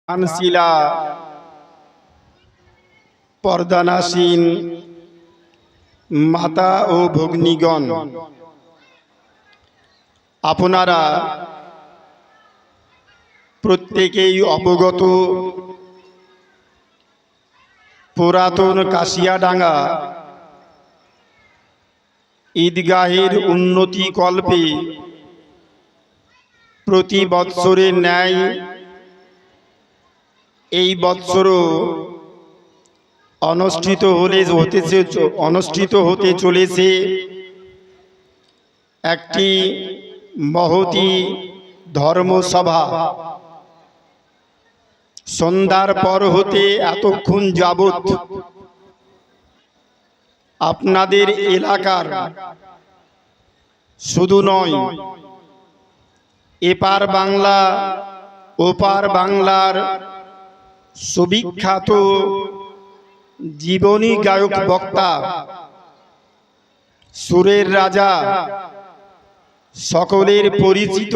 আনশিলা পর্দানাসীন মাতা ও ভগ্নীগণ, আপনারা প্রত্যেকেই অবগত পুরাতন কাশিয়াডাঙ্গা ঈদগাহের উন্নতি কল্পে প্রতি বৎসরের ন্যায় এই বৎসরও অনুষ্ঠিত হতে চলেছে একটি মহতী ধর্মসভা। সন্ধ্যার পর হতে এতক্ষণ যাবৎ আপনাদের এলাকার শুধু নয়, এপার বাংলা ওপার বাংলার সুবিখ্যাত জীবনী গায়ক বক্তা, সুরের রাজা, সকলের পরিচিত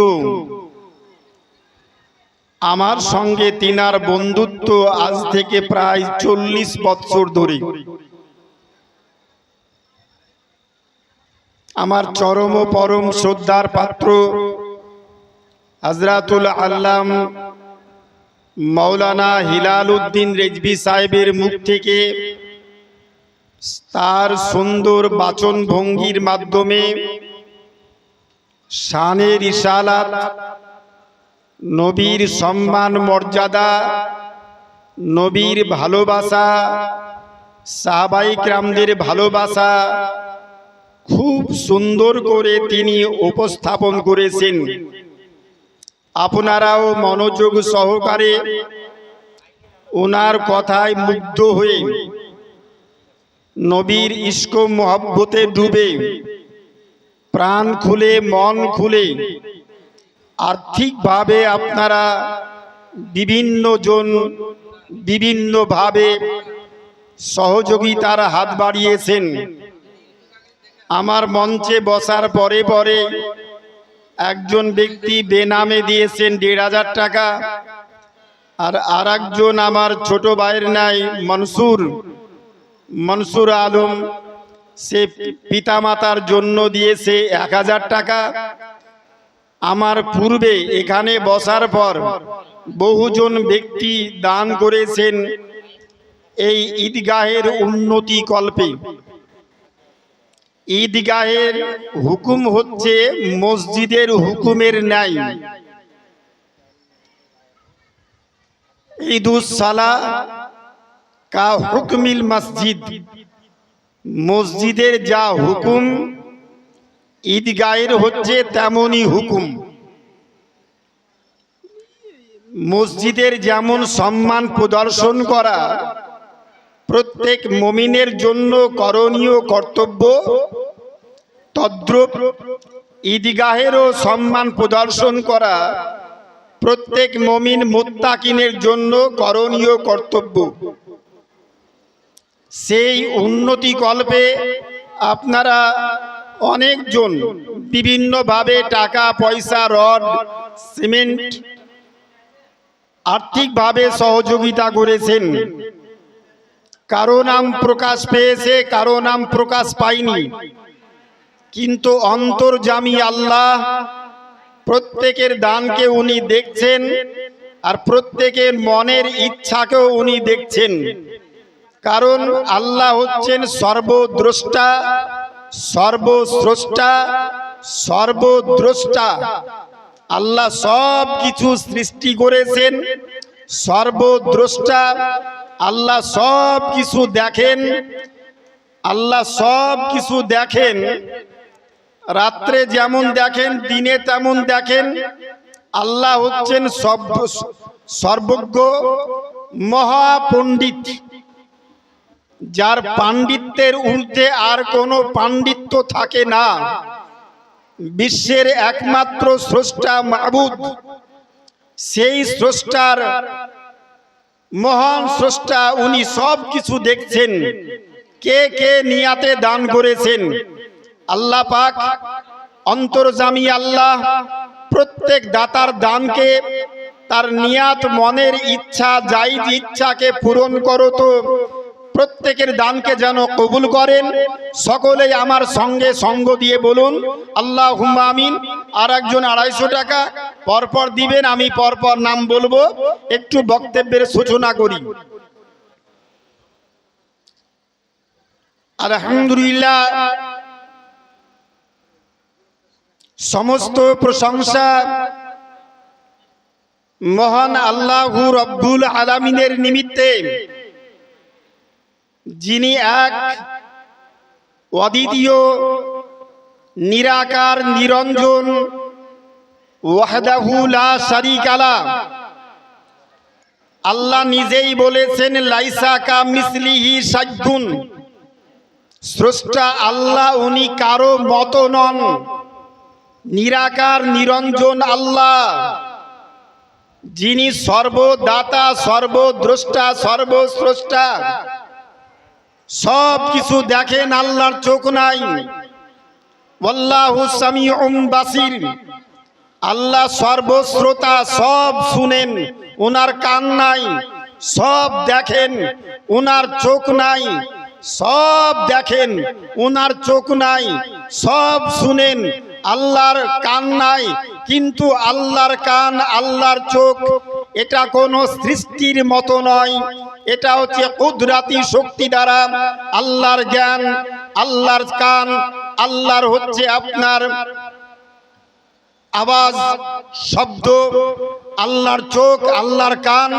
আমার সঙ্গে তিনার বন্ধুত্ব আজ থেকে প্রায় 40 বৎসর ধরে। আমার চরম পরম শ্রদ্ধার পাত্র হযরতুল আল্লাম মাওলানা হিলাল উদ্দিন রেজভী সাহেবের মুখ থেকে তার সুন্দর বাচন ভঙ্গির মাধ্যমে শানে রিসালাত, নবীর সম্মান মর্যাদা, নবীর ভালোবাসা, সাহাবায়ে কেরামদের ভালোবাসা খুব সুন্দর করে তিনি উপস্থাপন করেছেন। আপনারাও মনোযোগ সহকারে ওনার কথায় মুগ্ধ হয়ে নবীর ইশক মহব্বতে ডুবে প্রাণ খুলে মন খুলে আর্থিকভাবে আপনারা বিভিন্নভাবে সহযোগিতার হাত বাড়িয়েছেন। আমার মঞ্চে বসার পরে পরে একজন ব্যক্তি বেনামে দিয়েছেন 1500 টাকা, আর আরেকজন আমার ছোট ভাইয়ের নাই মনসুর আলম, সে পিতামাতার জন্য দিয়েছে 1000 টাকা। আমার পূর্বে এখানে বসার পর বহুজন ব্যক্তি দান করেছেন এই ঈদগাহের উন্নতি কল্পে। ঈদগাহের হুকুম হচ্ছে মসজিদের হুকুমের ন্যায়। ঈদুস সালাহ কা হুকমিল মসজিদ, মসজিদের যা হুকুম ঈদগাহের হচ্ছে তেমনই হুকুম। মসজিদের যেমন সম্মান প্রদর্শন করা প্রত্যেক মুমিনের জন্য করণীয় কর্তব্য, তদ্রূপ ঈদগাহেরও সম্মান প্রদর্শন করা প্রত্যেক মুমিন মুত্তাকিনের জন্য করণীয় কর্তব্য। সেই উন্নতি কল্পে আপনারা অনেকজন বিভিন্নভাবে টাকা পয়সা, রড, সিমেন্ট আর্থিকভাবে সহযোগিতা করেছেন। কারো নাম প্রকাশ পেয়েছে, কারো নাম প্রকাশ পায়নি, কিন্তু অন্তর্যামী আল্লাহ প্রত্যেকের দানকে উনি দেখছেন, আর প্রত্যেকের মনের ইচ্ছাকেও উনি দেখছেন। কারণ আল্লাহ হচ্ছেন সর্বদ্রষ্টা, সর্বস্রষ্টা, সর্বদ্রষ্টা। আল্লাহ সব কিছু সৃষ্টি করেছেন, সর্বদ্রষ্টা। আল্লাহ সব কিছু দেখেন, আল্লাহ সব কিছু দেখেন। রাত্রে যেমন দেখেন, দিনে তেমন দেখেন। আল্লাহ হচ্ছেন সর্বজ্ঞ মহাপণ্ডিত, যার পাণ্ডিত্যের ঊর্ধ্বে আর কোনো পাণ্ডিত্য থাকে না। বিশ্বের একমাত্র স্রষ্টা মাবুদ, সেই স্রষ্টার মহান স্রষ্টা উনি সব কিছু দেখছেন। কে কে নিয়াতে দান করেছেন, আল্লাহ পাক অন্তর্যামী আল্লাহ প্রত্যেক দাতার দানকে তার নিয়াত মনের ইচ্ছা জায়েজ ইচ্ছাকে পূরণ করো তো প্রত্যেকের দানকে যেন কবুল করেন। সকলেই আমার সঙ্গে সঙ্গ দিয়ে বলুন আল্লাহুম্মা আমিন। আর একজন 250 টাকা পরপর দিবেন, আমি পরপর নাম বলবো। একটু বক্তব্যের সূচনা করি। আলহামদুলিল্লাহ, সমস্ত প্রশংসা মহান আল্লাহু রব্বুল আলামিনের নিমিত্তে, যিনি এক অদ্বিতীয় নিরাকার নিরঞ্জন ওয়াহদাহু লা শারীকা লাহ। আল্লাহ নিজেই বলেছেন লাইসা কামিসলিহি শাইউন। স্রষ্টা আল্লাহ, উনি কারো মতো নন। নিরাকার নিরঞ্জন আল্লাহ, যিনি সর্বদাতা সর্বদ্রষ্টা সর্বস্রষ্টা। সব কিছু দেখেন, আল্লাহর চোখ নাই। ওয়াল্লাহু সামিউম বাসির। আল্লাহ সর্বশ্রোতা, সব শুনেন, ওনার কান নাই। সব দেখেন, ওনার চোখ নাই। সব দেখেন, ওনার চোখ নাই। সব শুনেন, আল্লাহর কান নাই। কিন্তু আল্লাহর কান আল্লাহর চোখ এটা কোনো সৃষ্টির মতো নয়। এটা হচ্ছে কুদরতি শক্তি দ্বারা আল্লাহর জ্ঞান, আল্লাহর কান, আল্লাহর হচ্ছে আপনার আওয়াজ শব্দ, আল্লাহর চোখ আল্লাহর কান,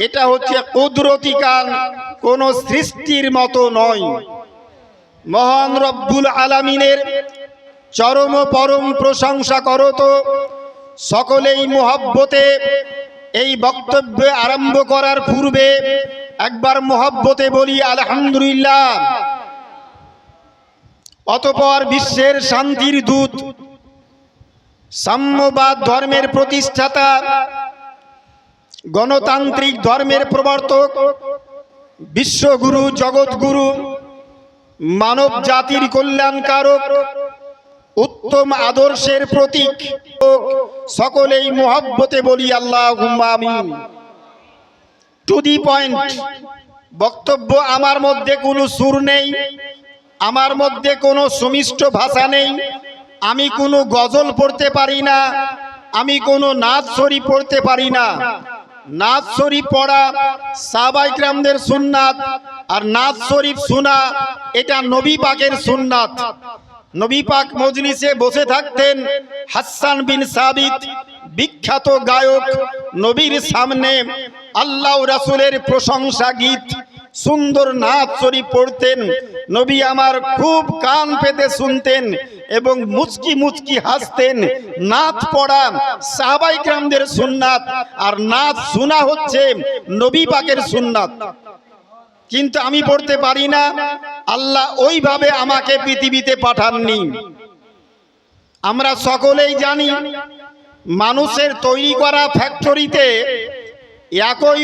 এটা হচ্ছে কুদরতি কান, কোন সৃষ্টির মতো নয়। মহান রব্বুল আলামিনের চরম পরম প্রশংসা করো তো সকলেই মুহাব্বতে। এই বক্তব্য আরম্ভ করার পূর্বে একবার মুহাব্বতে বলি আলহামদুলিল্লাহ। অতঃপর বিশ্বের শান্তির দূত, সাম্যবাদ ধর্মের প্রতিষ্ঠাতা, গণতান্ত্রিক ধর্মের প্রবর্তক, বিশ্বগুরু, জগৎগুরু, মানব জাতির কল্যাণকারক, উত্তম আদর্শের প্রতীক, সকলেই মুহাব্বতে বলি আল্লাহুম্মা আমিন। টু দি পয়েন্ট বক্তব্য। আমার মধ্যে কোনো সুর নেই, আমার মধ্যে কোনো সুমিষ্ট ভাষা নেই। আমি কোনো গজল পড়তে পারি না, আমি কোনো নাচ শরীফ পড়তে পারি না। নাচ শরীফ পড়া সাহাবায়ে কিরামদের সুন্নাত, আর নাচ শরীফ শোনা এটা নবী পাকের সুন্নাত। নবী পাক মজলিসে বসে থাকতেন, হাসান বিন সাবিত বিখ্যাত গায়ক নবীর সামনে আল্লাহ রাসূলের প্রশংসা গীত সুন্দর নাচ শরীফ পড়তেন। নবী আমার খুব কান পেতে শুনতেন এবং মুচকি মুচকি হাসতেন। নাচ পড়া সাহাবায়ে কিরামদের সুন্নাত, আর নাচ শোনা হচ্ছে নবী পাকের সুন্নাত। কিন্তু আমি পড়তে পারি না। আল্লাহ ওইভাবে আমাকে পৃথিবীতে পাঠাননি। আমরা সকলেই জানি মানুষের তৈরি করা ফ্যাক্টরিতে একই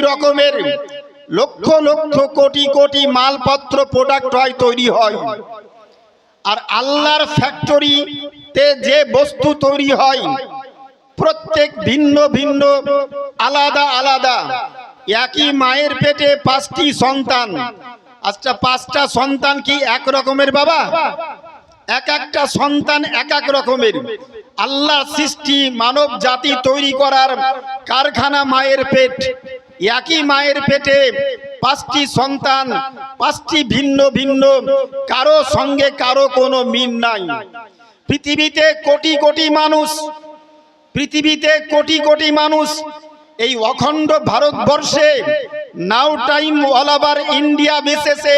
রকমের লক্ষ লক্ষ কোটি কোটি মালপত্র প্রোডাক্ট হয়, তৈরি হয়। আর আল্লাহর ফ্যাক্টরিতে যে বস্তু তৈরি হয় প্রত্যেক ভিন্ন ভিন্ন, আলাদা আলাদা। একই মায়ের পেটে 5টি সন্তান। আচ্ছা, 5টা সন্তান কি এক রকমের বাবা? এক একটা সন্তান এক এক রকমের। আল্লাহ সৃষ্টি মানব জাতি তৈরি করার কারখানা মায়ের পেট। একই মায়ের পেটে 5টি সন্তান, 5টি ভিন্ন ভিন্ন, কারো সঙ্গে কারো কোনো মিল নাই। পৃথিবীতে কোটি কোটি মানুষ এই অখণ্ড ভারতবর্ষে, নাও টাইম অল ওভার ইন্ডিয়া বেসেসে,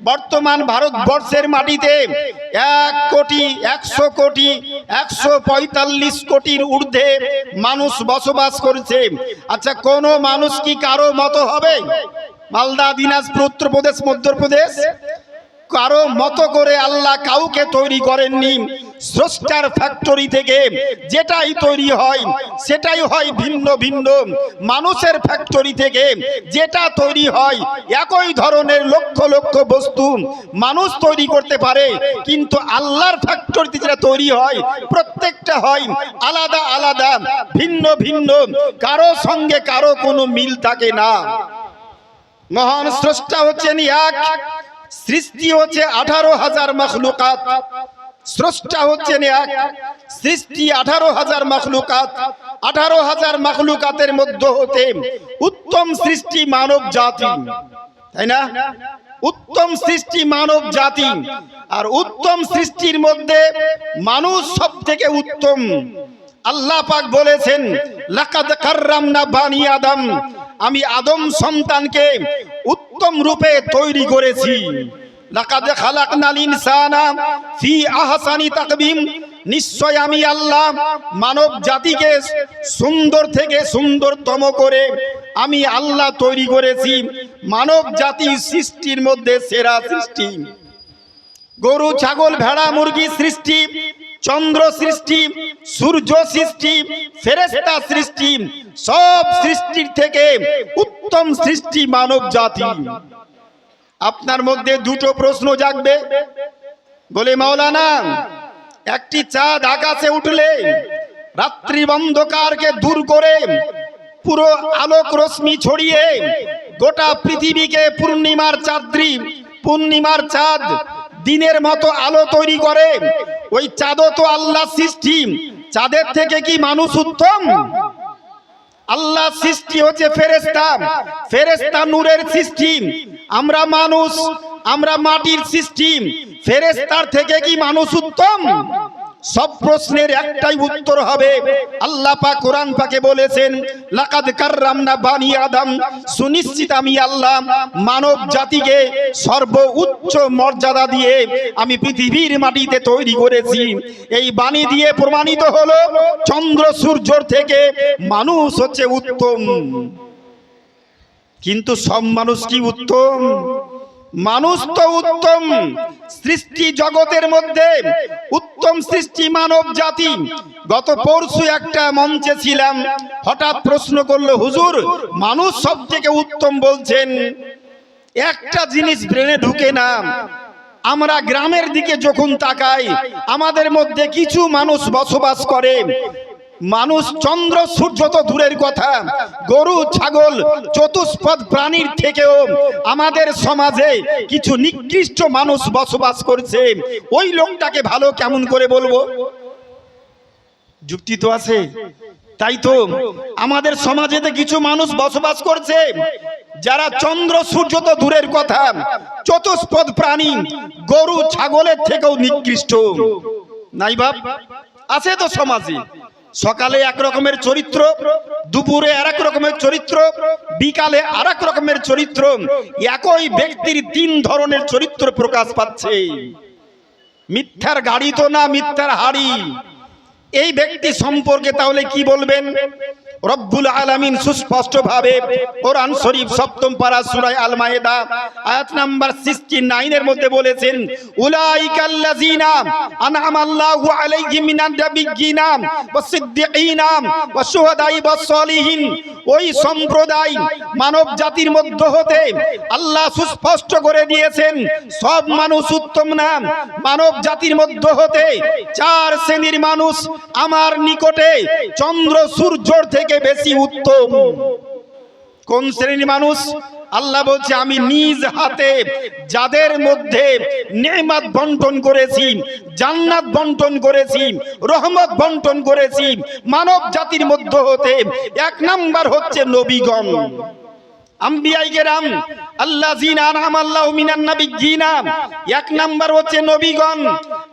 বর্তমান ভারতবর্ষের মাটিতে 1 কোটি 100 কোটি 145 কোটির ঊর্ধ্বে মানুষ বসবাস করছে। আচ্ছা, কোন মানুষ কি কারো মতো হবে? মালদা, দিনাজপুর, উত্তরপ্রদেশ, মধ্যপ্রদেশ কারো মতো করে আল্লাহ কাউকে তৈরি করেননি। স্রষ্টার ফ্যাক্টরি থেকে যেটাই তৈরি হয় সেটাই হয় ভিন্ন ভিন্ন। মানুষের ফ্যাক্টরি থেকে যেটা তৈরি হয় একই ধরনের লক্ষ লক্ষ বস্তু মানুষ তৈরি করতে পারে, কিন্তু আল্লাহর ফ্যাক্টরিতে যেটা তৈরি হয় প্রত্যেকটা হয় আলাদা আলাদা, ভিন্ন ভিন্ন, কারো সঙ্গে কারো কোনো মিল থাকে না। মহান স্রষ্টা হচ্ছেন এক, সৃষ্টি হচ্ছে 18,000 মখলুকাত। স্রষ্টা হচ্ছেন এক, সৃষ্টি 18,000 মখলুকাত। 18,000 মখলুকাতের মধ্যে হতে উত্তম সৃষ্টি মানব জাতি, তাই না? উত্তম সৃষ্টি মানব জাতি, আর উত্তম সৃষ্টির মধ্যে মানুষ সব থেকে উত্তম। আল্লাহ পাক বলেছেন লাকাদ কাররামনা বানি আদম, আমি আদম সন্তানকে উত্তম রূপে তৈরি করেছি। লাকাদ খালাকনাল ইনসানা ফি আহসানি তাকবীম, নিশ্চয় আমি আল্লাহ মানব জাতিকে সুন্দর থেকে সুন্দরতম করে আমি আল্লাহ তৈরি করেছি। মানব জাতি সৃষ্টির মধ্যে সেরা সৃষ্টি। গরু ছাগল ভেড়া মুরগি সৃষ্টি, চন্দ্র সৃষ্টি, সূর্য সৃষ্টি, ফেরেশতা সৃষ্টি, সব সৃষ্টির থেকে উত্তম সৃষ্টি মানব জাতি। আপনার মধ্যে দুটো প্রশ্ন জাগবে, বলে মাওলানা একটি চাঁদ আকাশে উঠলে রাত্রি অন্ধকারকে দূর করে পুরো আলোক রশ্মি ছড়িয়ে গোটা পৃথিবীকে পূর্ণিমার চাঁদ্রি, পূর্ণিমার চাঁদ দিনের মতো আলো তৈরি করে, ওই চাঁদও তো আল্লাহ সৃষ্টি, চাঁদের থেকে কি মানুষ উত্তম? আল্লাহ সৃষ্টি হচ্ছে ফেরেশতা, ফেরেশতা নূরের সৃষ্টি, আমরা মানুষ, আমরা মাটির সৃষ্টি, ফেরেশতার থেকে কি মানুষ উত্তম? সব প্রশ্নের একটাই উত্তর হবে, আল্লাহ পাক কোরআন পাকে বলেছেন লাকাদ কাররামনা বানি আদম, সুনিশ্চিত আমি আল্লাহ মানব জাতিকে সর্বোচ্চ মর্যাদা দিয়ে আমি পৃথিবীর মাটিতে তৈরি করেছি। এই বাণী দিয়ে প্রমাণিত হলো চন্দ্র সূর্যর থেকে মানুষ হচ্ছে উত্তম। কিন্তু সব মানুষ কি উত্তম? মানুষ তো উত্তম সৃষ্টি, জগতের মধ্যে উত্তম সৃষ্টি মানব জাতি। গত পরশু একটা মঞ্চে ছিলাম, হঠাৎ প্রশ্ন করলো, হুজুর মানুষ সব থেকে উত্তম বলছেন, একটা জিনিস ব্রেনে ঢুকে না। আমরা গ্রামের দিকে যখন তাকাই, আমাদের মধ্যে কিছু মানুষ বসবাস করে, মানুষ চন্দ্র সূর্য তো দূরের কথা, গরু ছাগল চতুষ্পদ প্রাণীর থেকেও আমাদের সমাজে কিছু নিকৃষ্ট মানুষ বসবাস করছে। ওই লোকটাকে ভালো কেমন করে বলবো? যুক্তি তো আছে। তাই তো আমাদের সমাজেতে কিছু মানুষ বসবাস করছে যারা চন্দ্র সূর্য তো দূরের কথা, চতুষ্পদ প্রাণী গরু ছাগলের থেকেও নিকৃষ্ট। নাই বাপ? আছে তো সমাজে। সকালে এক রকমের চরিত্র, দুপুরে আরেক রকমের চরিত্র, বিকালে আরেক রকমের চরিত্র। একই ব্যক্তির তিন ধরনের চরিত্র প্রকাশ পাচ্ছে। মিথ্যার গাড়ি তো না, মিথ্যার হাড়ি। এই ব্যক্তি সম্পর্কে তাহলে কি বলবেন? রব্বুল আলামিন সুস্পষ্ট ভাবে কোরআন শরীফ 7ম পারা সূরা আল মায়েদা আয়াত নাম্বার 69 এর মধ্যে বলেছেন উলাইকাল্লাযিনা আনআমাল্লাহু আলাইহিম মিনান নাবিয়্যিনা ওয়াস-সিদ্দিকিনা ওয়াশ-শুহাদাই ওয়াস-সালিহিন। ওই সম্প্রদায় মানব জাতির মধ্যে হতে আল্লাহ সুস্পষ্ট করে দিয়েছেন সব মানুষ উত্তম না। মানব জাতির মধ্যে হতে 4 শ্রেণীর মানুষ আমার নিকটে চন্দ্র সূর্যর থেকে বেশি উত্তম। কোন শ্রেণীর মানুষ? আল্লাহ বলছে আমি নিজ হাতে যাদের মধ্যে নেয়ামত বন্টন করেছি, জান্নাত বন্টন করেছি, রহমত বন্টন করেছি মানব জাতির মধ্যে হতে 1 নাম্বার হচ্ছে নবীগণ, আম্বিয়ায়ে কেরাম আল্লাযিনা আনআমাল্লাহু মিনান নাবিয়্যিনা। 1 নাম্বার হচ্ছে নবীগণ,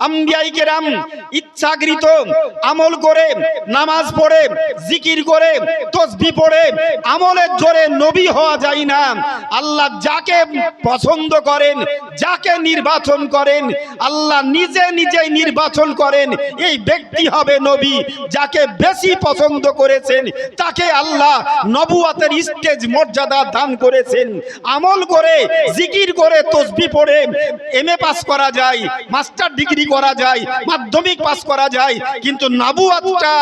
আম্বিয়ায়ে কেরাম। ইচ্ছাকৃত আমল করে, নামাজ পড়ে, জিকির করে, তাসবিহ পড়ে আমলের জোরে নবী হওয়া যায় না। আল্লাহ যাকে পছন্দ করেন, যাকে নির্বাচন করেন, আল্লাহ নিজে নিজেই নির্বাচন করেন এই ব্যক্তি হবে নবী। যাকে বেশি পছন্দ করেছেন তাকে আল্লাহ নবুয়তের স্টেজ মর্যাদা দান করেছেন। আমল করে, জিকির করে, তসবিহ পড়ে এমএ পাস করা যায়, মাস্টার ডিগ্রি করা যায়, মাধ্যমিক পাস করা যায়, কিন্তু নবুয়তটা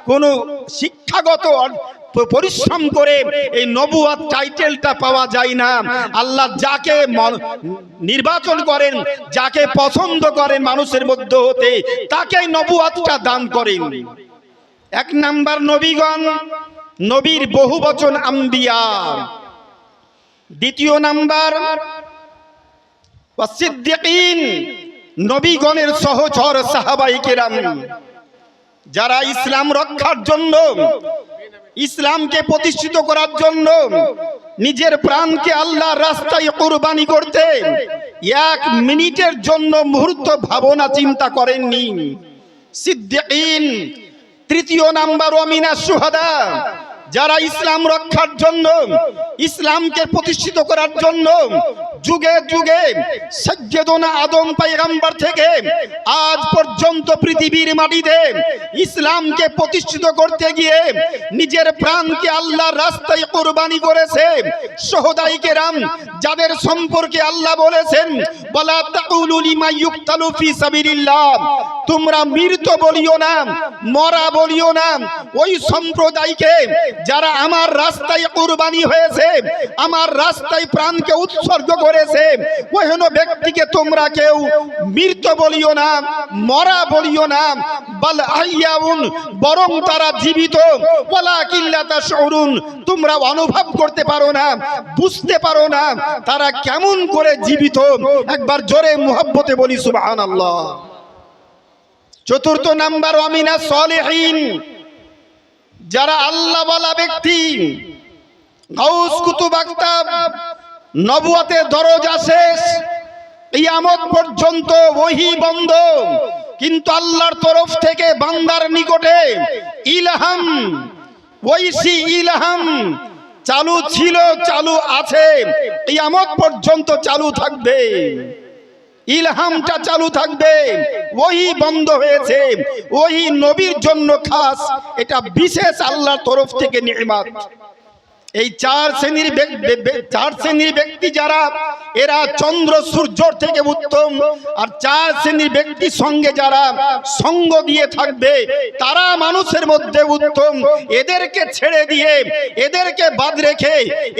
কোনো শিক্ষাগত পরিশ্রম করে এই নবুয়ত টাইটেলটা পাওয়া যায় না। আল্লাহ যাকে নির্বাচন করেন, যাকে পছন্দ করেন মানুষের মধ্যে হতে, তাকেই নবুয়তটা দান করেন। এক নাম্বার নবীগণ, নবীর বহু বচন আম্বিয়া। দ্বিতীয় নাম্বার সিদ্দিকিন, নবীগণের সহচর সাহাবায়ে কেরাম, যারা ইসলাম রক্ষার জন্য, ইসলামকে প্রতিষ্ঠিত করার জন্য নিজের প্রাণকে আল্লাহর রাস্তায় কুরবানি করতে এক মিনিটের জন্য মুহূর্ত ভাবনা চিন্তা করেননি, সিদ্দিকিন। তৃতীয় নাম্বার ওয়ামিনাশ শুহাদা, যারা ইসলাম রক্ষার জন্য, ইসলামকে প্রতিষ্ঠিত করার জন্য যুগে যুগে সাইয়্যিদুনা আদম পয়গম্বর থেকে আজ পর্যন্ত পৃথিবীর মাটিতে ইসলামকে প্রতিষ্ঠিত করতে গিয়ে নিজের প্রাণকে আল্লাহর রাস্তায় কুরবানি করেছে শুহাদায়ে কেরাম, যাদের সম্পর্কে আল্লাহ বলেছেন ওয়ালা তাকুলু লিমা ইউকতালু ফি সাবিলিল্লাহ, তোমরা মৃত বলিও না, মরা বলিও না ওই সম্প্রদায়কে যারা আমার রাস্তায় কুরবানি হয়েছে, আমার রাস্তায় প্রাণকে উৎসর্গ করেছে, ওইন ব্যক্তিকে তোমরা কেউ মৃত বলিও না, মরা বলিও না, বাল আহইয়াউন, বরং তারা জীবিত, ওয়ালাকিন লা তাশউরুন, তোমরা অনুভব করতে পারো না, বুঝতে পারো না তারা কেমন করে জীবিত। একবার জোরে মুহাব্বতে বলি সুবহানাল্লাহ। চতুর্থ নাম্বার ওয়ামিনা সলিহিন, যারা আল্লাহ ওয়ালা ব্যক্তি, গাউস কুতুব আকতাব, নবুয়তের দরজা শেষ, কিয়ামত পর্যন্ত ওহী বন্ধ, কিন্তু আল্লাহর তরফ থেকে বান্দার নিকটে ইলহাম, ওইসি ইলহাম চালু ছিল, চালু আছে, কিয়ামত পর্যন্ত চালু থাকবে। ইলহামটা চালু থাকবে, ওহী বন্ধ হয়েছে, ওহী নবীর জন্য খাস, এটা বিশেষ আল্লাহর তরফ থেকে নিয়ামত। এই চার শ্রেণীর ব্যক্তি যারা, এরা চন্দ্র সূর্যর থেকে উত্তম। আর চার শ্রেণীর ব্যক্তির সঙ্গে যারা সঙ্গ দিয়ে থাকবে তারা মানুষের মধ্যে উত্তম। এদেরকে ছেড়ে দিয়ে, এদেরকে বাদ রেখে,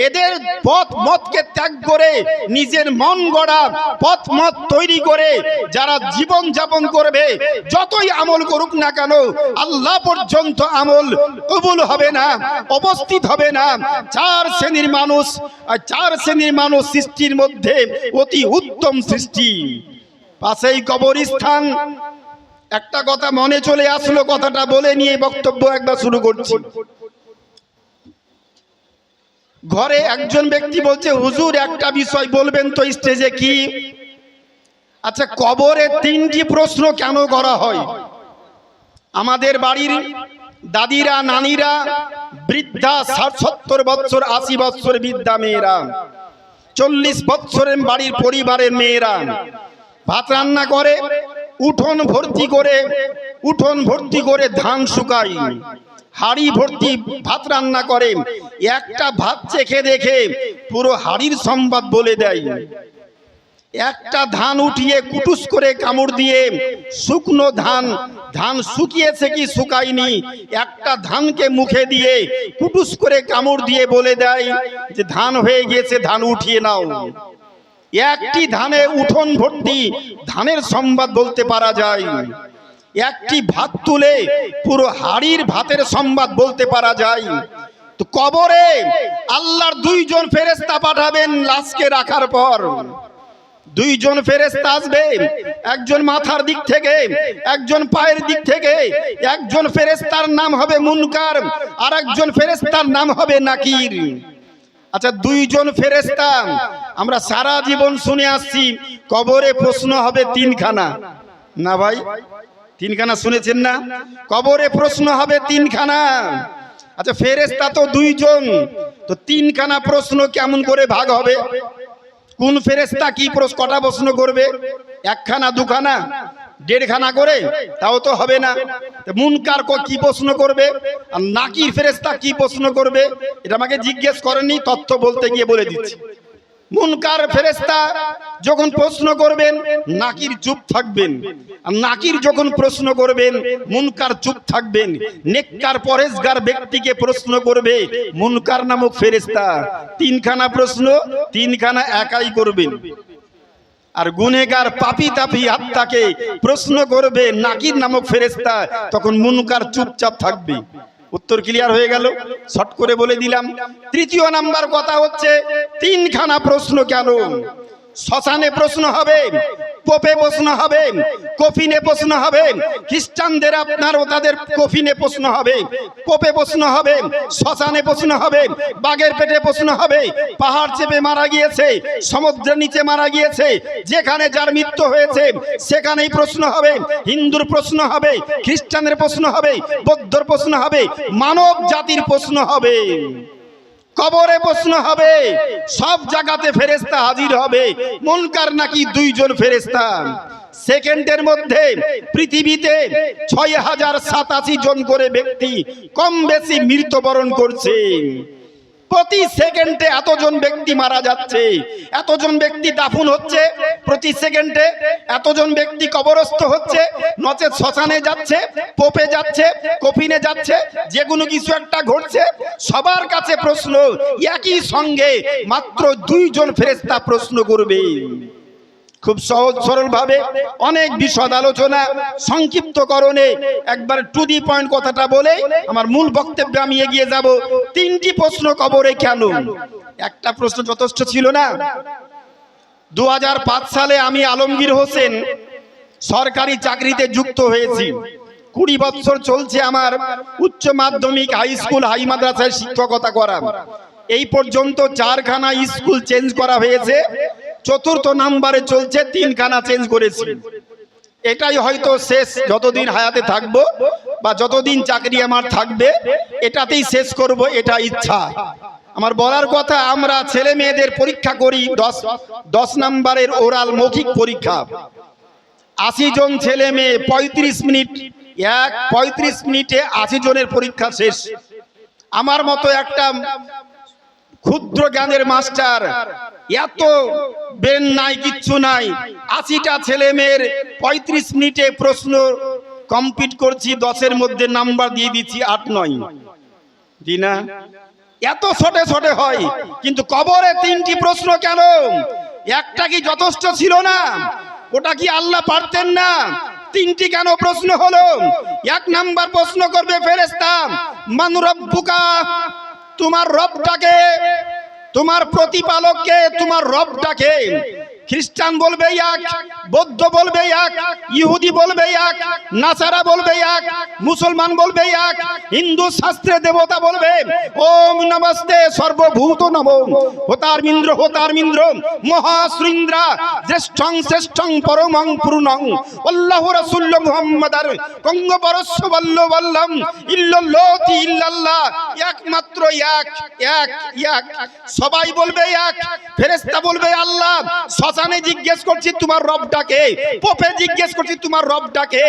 এদের পথ মতকে ত্যাগ করে নিজের মন গড়া পথ মত তৈরি করে যারা জীবন যাপন করবে, যতই আমল করুক না কেন, আল্লাহ পর্যন্ত আমল কবুল হবে না, অবস্থিত হবে না। চার শ্রেণীর মানুষ সৃষ্টির মধ্যে অতি উত্তম সৃষ্টি। পাশেই কবরস্থান। একটা কথা মনে চলে আসলো, কথাটা বলে নিয়ে বক্তব্য একবার শুরু করছি। ঘরে একজন ব্যক্তি বলছে, হুজুর একটা বিষয় বলবেন তো স্টেজে। কি? আচ্ছা, কবরে তিনটি প্রশ্ন কেন করা হয়? আমাদের বাড়ির দাদিরা, নানিরা, বৃদ্ধা 60-70 বছর, 80 বছর বৃদ্ধা মেয়েরা, 40 বছরের বাড়ির পরিবারের মেয়েরা ভাত রান্না করে, উঠোন ভর্তি করে ধান শুকায়, হাড়ি ভর্তি ভাত রান্না করে, একটা ভাত চেখে দেখে পুরো হাড়ির সংবাদ বলে দেয়। একটা ধান উঠিয়ে কুটুস করে কামড় দিয়ে, শুকনো ধান শুকিয়েছে কি শুকায়নি, একটা ধানকে মুখে দিয়ে কুটুস করে কামড় দিয়ে বলে দেয় যে ধান হয়ে গিয়েছে, ধান উঠিয়ে নাও। একটি ধানে উঠোন ভর্তি ধানের সংবাদ বলতে পারা যায়। একটি ভাত তুলে পুরো হাড়ির ভাতের সংবাদ বলতে পারা যায়। তো কবরে আল্লাহর দুইজন ফেরেশতা পাঠাবেন লাশকে রাখার পর। দুইজন ফেরেশতা আসবে, একজন মাথার দিক থেকে, একজন পায়ের দিক থেকে। একজন ফেরেশতার নাম হবে মুনকার, আর একজন ফেরেশতার নাম হবে নাকির। আচ্ছা, দুইজন ফেরেশতা আমরা সারা জীবন শুনে আসছি, কবরে প্রশ্ন হবে তিনখানা। না ভাই, তিনখানা শুনেছেন না? কবরে প্রশ্ন হবে তিনখানা। আচ্ছা, ফেরেশতা তো দুইজন, তো তিনখানা প্রশ্ন কেমন করে ভাগ হবে? কোন ফেরেশতা কি কটা প্রশ্ন করবে? একখানা, দুখানা? দেড়খানা করে, তাও তো হবে না। মুনকার কি প্রশ্ন করবে আর নাকির ফেরেশতা কি প্রশ্ন করবে, এটা আমাকে জিজ্ঞেস করেনি, তথ্য বলতে গিয়ে বলে দিচ্ছি। মুনকার ফেরেশতা যখন প্রশ্ন করবেন নাকির চুপ থাকবেন, আর নাকির যখন প্রশ্ন করবেন মুনকার চুপ থাকবেন। নেককার পরেশগার ব্যক্তিকে প্রশ্ন করবে মুনকার নামক ফেরেশতা, তিনখানা প্রশ্ন, তিনখানা একাই করবেন। আর গুনেগার পাপী তাপী আত্মাকে প্রশ্ন করবে নাকির নামক ফেরেশতা, তখন মুনকার চুপচাপ থাকবে। উত্তর ক্লিয়ার হয়ে গেল, শর্ট করে বলে দিলাম। তৃতীয় নাম্বার কথা হচ্ছে তিনখানা প্রশ্ন কেন? শ্মশানে প্রশ্ন হবে, পোপে প্রশ্ন হবে, কফিনে প্রশ্ন হবে। খ্রিস্টানদের আপনার তাদের কফিনে প্রশ্ন হবে, পোপে প্রশ্ন হবে, শ্মশানে প্রশ্ন হবে, বাঘের পেটে প্রশ্ন হবে, পাহাড় চেপে মারা গিয়েছে, সমুদ্রের নিচে মারা গিয়েছে, যেখানে যার মৃত্যু হয়েছে সেখানেই প্রশ্ন হবে। হিন্দুর প্রশ্ন হবে, খ্রিস্টানের প্রশ্ন হবে, বৌদ্ধর প্রশ্ন হবে, মানব জাতির প্রশ্ন হবে, কবরে প্রশ্ন হবে। সব জায়গাতে ফেরেশতা হাজির হবে। মুনকার নাকি দুইজন ফেরেশতা। সেকেন্ডের মধ্যে পৃথিবীতে ৬০৮৭ জন করে ব্যক্তি কম বেশি মৃত্যুবরণ করছে। প্রতি সেকেন্ডে এতজন ব্যক্তি মারা যাচ্ছে, এতজন ব্যক্তি দাফন হচ্ছে প্রতি সেকেন্ডে, এতজন ব্যক্তি কবরস্থ হচ্ছে, নচেত শ্মশানে যাচ্ছে, পোপে যাচ্ছে, কফিনে যাচ্ছে, যে কোনো কিছু একটা ঘটছে। সবার কাছে প্রশ্ন, একই সঙ্গে মাত্র দুইজন ফেরেশতা প্রশ্ন করবে। খুব সহজ সরল ভাবে অনেক বিশদ আলোচনা সংক্ষিপ্তকরণে একবার টু দি পয়েন্ট কথাটা বলে আমার মূল বক্তব্যে আমি এগিয়ে যাব। তিনটি প্রশ্ন কবরে কেন? একটা প্রশ্ন যথেষ্ট ছিল না? 2005 সালে আমি আলমগীর হোসেন সরকারি চাকরিতে যুক্ত হয়েছি। 20 বছর চলছে আমার উচ্চ মাধ্যমিক, হাই স্কুল, হাই মাদ্রাসায় শিক্ষকতা করা। এই পর্যন্ত 4খানা স্কুল চেঞ্জ করা হয়েছে, চতুর্থ নাম্বারে চলছে, 3খানা চেঞ্জ করেছি। এটাই হয়তো শেষ, যতদিন হায়াতে থাকবো বা যতদিন চাকরি আমার থাকবে এটাতেই শেষ করব, এটা ইচ্ছা আমার। বলার কথা, আমরা ছেলে মেয়েদের পরীক্ষা করি 10 নাম্বারের ওরাল মৌখিক পরীক্ষা। 80 জন ছেলে মেয়ে, 35 মিনিট, 35 মিনিটে 80 জনের পরীক্ষা শেষ। আমার মতো একটা ক্ষুদ্র জ্ঞানের মাস্টার, এত বেন নাই, কিচ্ছু নাই, 80টা ছেলে মেয়ের 35 মিনিটে প্রশ্ন কমপ্লিট করছি, 10-এর মধ্যে নাম্বার দিয়ে দিচ্ছি 8-9। জি না? এত ছোটে ছোটে হয়। কিন্তু কবরে 3টি প্রশ্ন কেন? একটা কি যথেষ্ট ছিল না? ওটা কি আল্লাহ পারতেন না? 3টি কেন প্রশ্ন হলো? 1 নাম্বার প্রশ্ন করবে ফেরেশতা, মান রব্বুকা, তোমার রবটাকে, তোমার প্রতিপালককে, তোমার রবটাকে। খ্রিস্টান বলবে এক, বৌদ্ধ বলবে এক, ইহুদি বলবে এক, নাসারা বলবে এক, মুসলমান বলবে এক, হিন্দু শাস্ত্রে দেবতা বলবে ওম নমস্তে সর্বভূত নমো হোতারমিন্দ্র হোতারমিন্দ্র মহাশ্রীন্দ্রা জ্যেষ্ঠং শ্রেষ্ঠং পরমং পূর্ণং আল্লাহু রাসূল মুহাম্মাদার কঙ্গ পরস্য বল্লম ইল্লাল্লাহি ইল্লাল্লাহ, একমাত্র এক, এক, এক। সবাই বলবে এক। ফেরেশতা বলবে আল্লাহ, শ্মশানে জিজ্ঞেস করছি তোমার রবটাকে, পোপে জিজ্ঞেস করছি তোমার রবটাকে,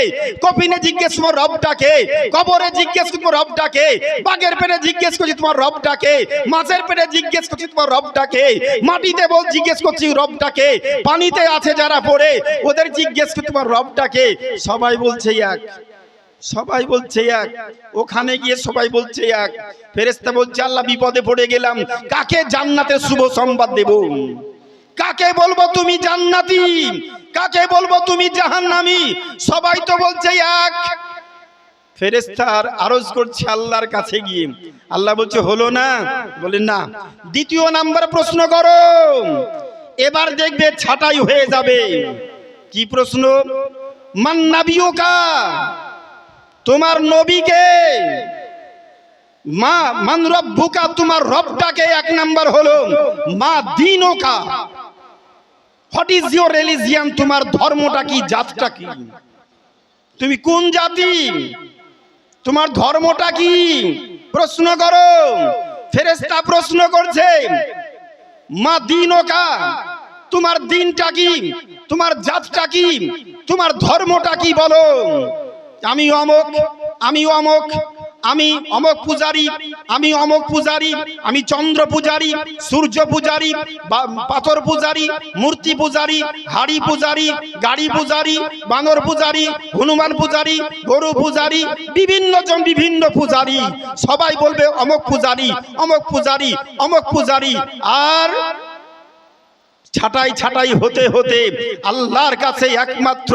কফিনে জিজ্ঞেস তোমার রবটাকে, কবরে জিজ্ঞেস করছি তোমার রবটাকে, বাঘের পেটে জিজ্ঞেস করছি তোমার রবটাকে, মাছের পেটে জিজ্ঞেস করছি তোমার রবটাকে, মাটিতে জিজ্ঞেস করছি রবটাকে, পানিতে আছে যারা পড়ে ওদের জিজ্ঞেস করছি তোমার রবটাকে। সবাই বলছে এক, সবাই বলছে এক। ওখানে গিয়ে সবাই বলছে এক। ফেরেশতা বলছে আল্লাহ বিপদে পড়ে গেলাম, কাকে জান্নাতের শুভ সংবাদ দেব? কাকে বলবো তুমি জান্নাতি, কাকে বলবো তুমি জাহান্নামী? সবাই তো বলছে এক। ফেরেশতার আরজ করছে আল্লাহর কাছে গিয়ে, আল্লাহ বলছে হলো না? বলে না। 2 নাম্বার প্রশ্ন করো, এবার দেখবে ছাঁটাই হয়ে যাবে। কি প্রশ্ন? মান নাবিয়ুকা, তোমার নবীকে। মা মান রব্বুকা, তোমার রবটাকে 1 নাম্বার হলো। মা দীনুকা, হোয়াট ইজ ইওর রিলিজিয়ন, তোমার ধর্মটা কি, জাতটা কি, তুমি কোন জাতি, তোমার ধর্মটা কি? প্রশ্ন করো। ফেরেশতা প্রশ্ন করছে মা দীনুকা, তোমার দিনটা কি, তোমার জাতটা কি, তোমার ধর্মটা কি বলো। আমি অমক, আমি অমক, আমি অমক পূজারী, আমি অমক পূজারী, আমি চন্দ্র পূজারী, সূর্য পূজারী, পাথর পূজারী, মূর্তি পূজারী, হাড়ি পূজারী, গাড়ি পূজারী, বানর পূজারী, হনুমান পূজারী, গরু পূজারী, বিভিন্ন পূজারী। সবাই বলবে অমক পূজারী, অমক পূজারী, অমক পূজারী। আর ছাটাই হতে হতে আল্লাহর কাছে একমাত্র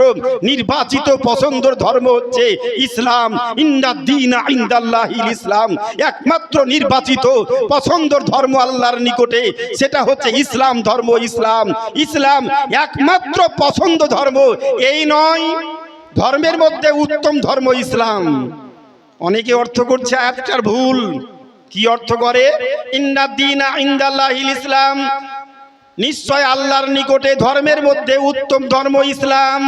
নির্বাচিত পছন্দের ধর্ম হচ্ছে ইসলাম। ইন্নাদ-দীনা ইনদাল্লাহিল ইসলাম। একমাত্র নির্বাচিত পছন্দের ধর্ম আল্লাহর নিকটে সেটা হচ্ছে ইসলাম ধর্ম। ইসলাম একমাত্র পছন্দ ধর্ম। এই নয় ধর্মের মধ্যে উত্তম ধর্ম ইসলাম। অনেকে অর্থ করছে আয়াতটার ভুল। কি অর্থ করে? ইন্নাদ-দীনা ইনদাল্লাহিল ইসলাম, নিশ্চয় আল্লাহর নিকটে ধর্মের মধ্যে উত্তম ধর্ম ইসলাম।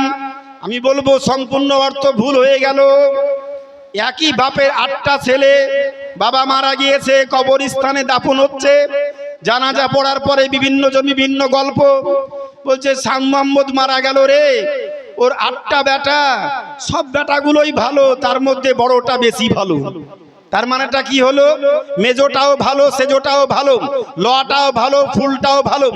আমি বলবো সম্পূর্ণ অর্থ ভুল হয়ে গেল। একই বাপের 8টা ছেলে, বাবা মারা গিয়েছে, কবরস্থানে দাফন হচ্ছে, জানাজা পড়ার পরে বিভিন্ন গল্প বলছে শাহ মোহাম্মদ মারা গেল রে, ওর 8টা বেটা, সব বেটাগুলোই ভালো, তার মধ্যে বড়টা বেশি ভালো। তার মানেটা কি হলো? মেজোটাও ভালো, সেজোটাও ভালো, লটাও ভালো, ফুলটাও ভালো,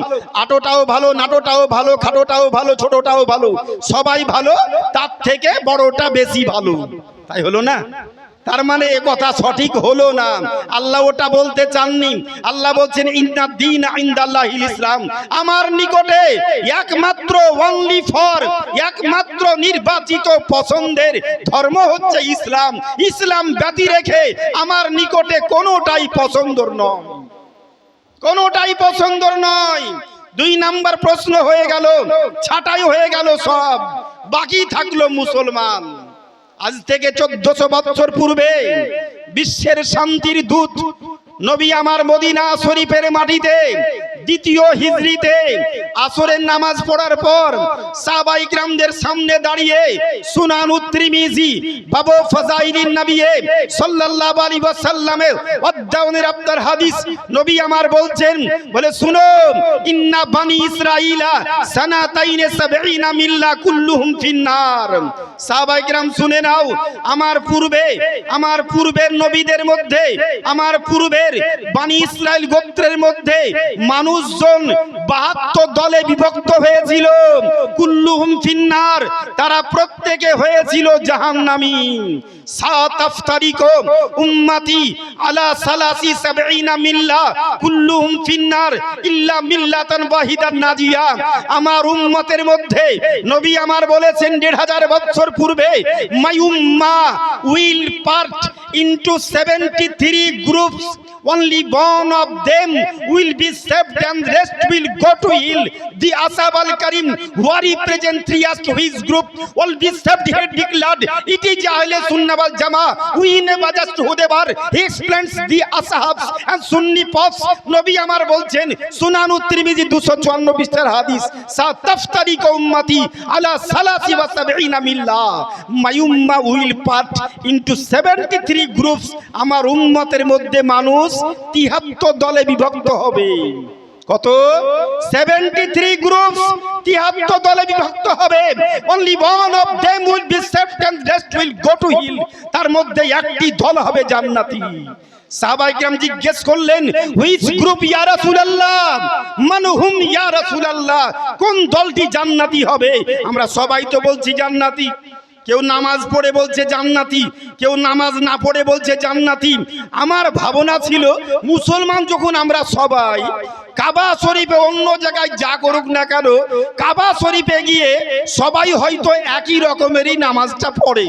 আটোটাও ভালো, নাটোটাও ভালো, খাটোটাও ভালো, ছোটটাও ভালো, সবাই ভালো, তার থেকে বড়টা বেশি ভালো। তাই হলো না? তার মানে এ কথা সঠিক হলো না। আল্লাহ ওটা বলতে চাননি। আল্লাহ বলছেন ইন্নাদ-দীনা ইনদাল্লাহিল ইসলাম, আমার নিকটে একমাত্র অনলি ফর, একমাত্র নির্বাচিত পছন্দের ধর্ম হচ্ছে ইসলাম। ইসলাম ব্যতি রেখে আমার নিকটে কোনোটাই পছন্দর নয়, কোনোটাই পছন্দর নয়। 2 নাম্বার প্রশ্ন হয়ে গেল, ছাঁটাই হয়ে গেল সব, বাকি থাকলো মুসলমান। আজ থেকে 1400 বছর পূর্বে বিশ্বের শান্তির দূত নবী আমার মদিনা শরীফের মাটিতে 2য় হিজরিতে আসরের নামাজ পড়ার পর সাহাবায়ে কিরামদের সামনে দাঁড়িয়ে সুনানুত তিরমিজি বাবু ফাজাইলিন নবী সাল্লাল্লাহু আলাইহি ওয়াসাল্লামের অধ্যায়নের আপনার হাদিস নবী আমার বলছেন, বলে শুনো, ইন্না বানি ইসরাঈলা সানাতাইনে 70 মিল্লা কুল্লুহুম ফিন্নার। সাহাবায়ে কিরাম শুনে নাও, আমার পূর্বের নবীদের মধ্যে, আমার পূর্বের বানি ইসরাইল গোত্রের মধ্যে মানুষজন 72 দলে বিভক্ত হয়েছিল। কুল্লুহুম ফিন্নার, তারা প্রত্যেকে হয়েছিল জাহান্নামী। সাতাফতারিকু উম্মতি আলা সালাসি 70 মিল্লা কুল্লুহুম ফিন্নার ইল্লা মিল্লাতান ওয়াহিদান নাজিয়া। আমার উম্মতের মধ্যে নবী আমার বলেছেন 1500 বছর পূর্বে, মাই উম্মাহ will part into 73 groups, only one of them will be saved and rest will go to hell. The Ashab al-Karim who represent 3 of his group will be saved. He declared, it is Ahle Sunnah wal Jama'ah. We never just whoever. He explains the Ashabs and Sunni Pops. নবী আমার বলছেন সুনানুত তিরমিজি 254 পৃষ্ঠার হাদিস, সাতাফতারিকু উম্মতি আলা সালাসি ওয়া 70 মিল্লা। My ummah will part into 73 groups. আমার উম্মতের মধ্যে মানুষ 73 দলে বিভক্ত হবে। কত? 73 গ্রুপস, 73 দলে বিভক্ত হবে। only one of them will be saved and rest will go to hell. তার মধ্যে একটি দল হবে জান্নাতি। সাহাবায়ে কিরাম জিজ্ঞেস করলেন, হুইচ গ্রুপ ইয়া রাসূলুল্লাহ, মান হুম ইয়া রাসূলুল্লাহ, কোন দলটি জান্নাতি হবে? আমরা সবাই তো বলছি জান্নাতি। কেউ নামাজ পড়ে বলছে জান্নাতি, কেউ নামাজ না পড়ে বলছে জান্নাতি। আমার ভাবনা ছিল মুসলমান যখন আমরা সবাই কাবা শরীফে, অন্য জায়গায় যা করুক না কেন, কাবা শরীফে গিয়ে সবাই হয়তো একই রকমেরই নামাজটা পড়ে।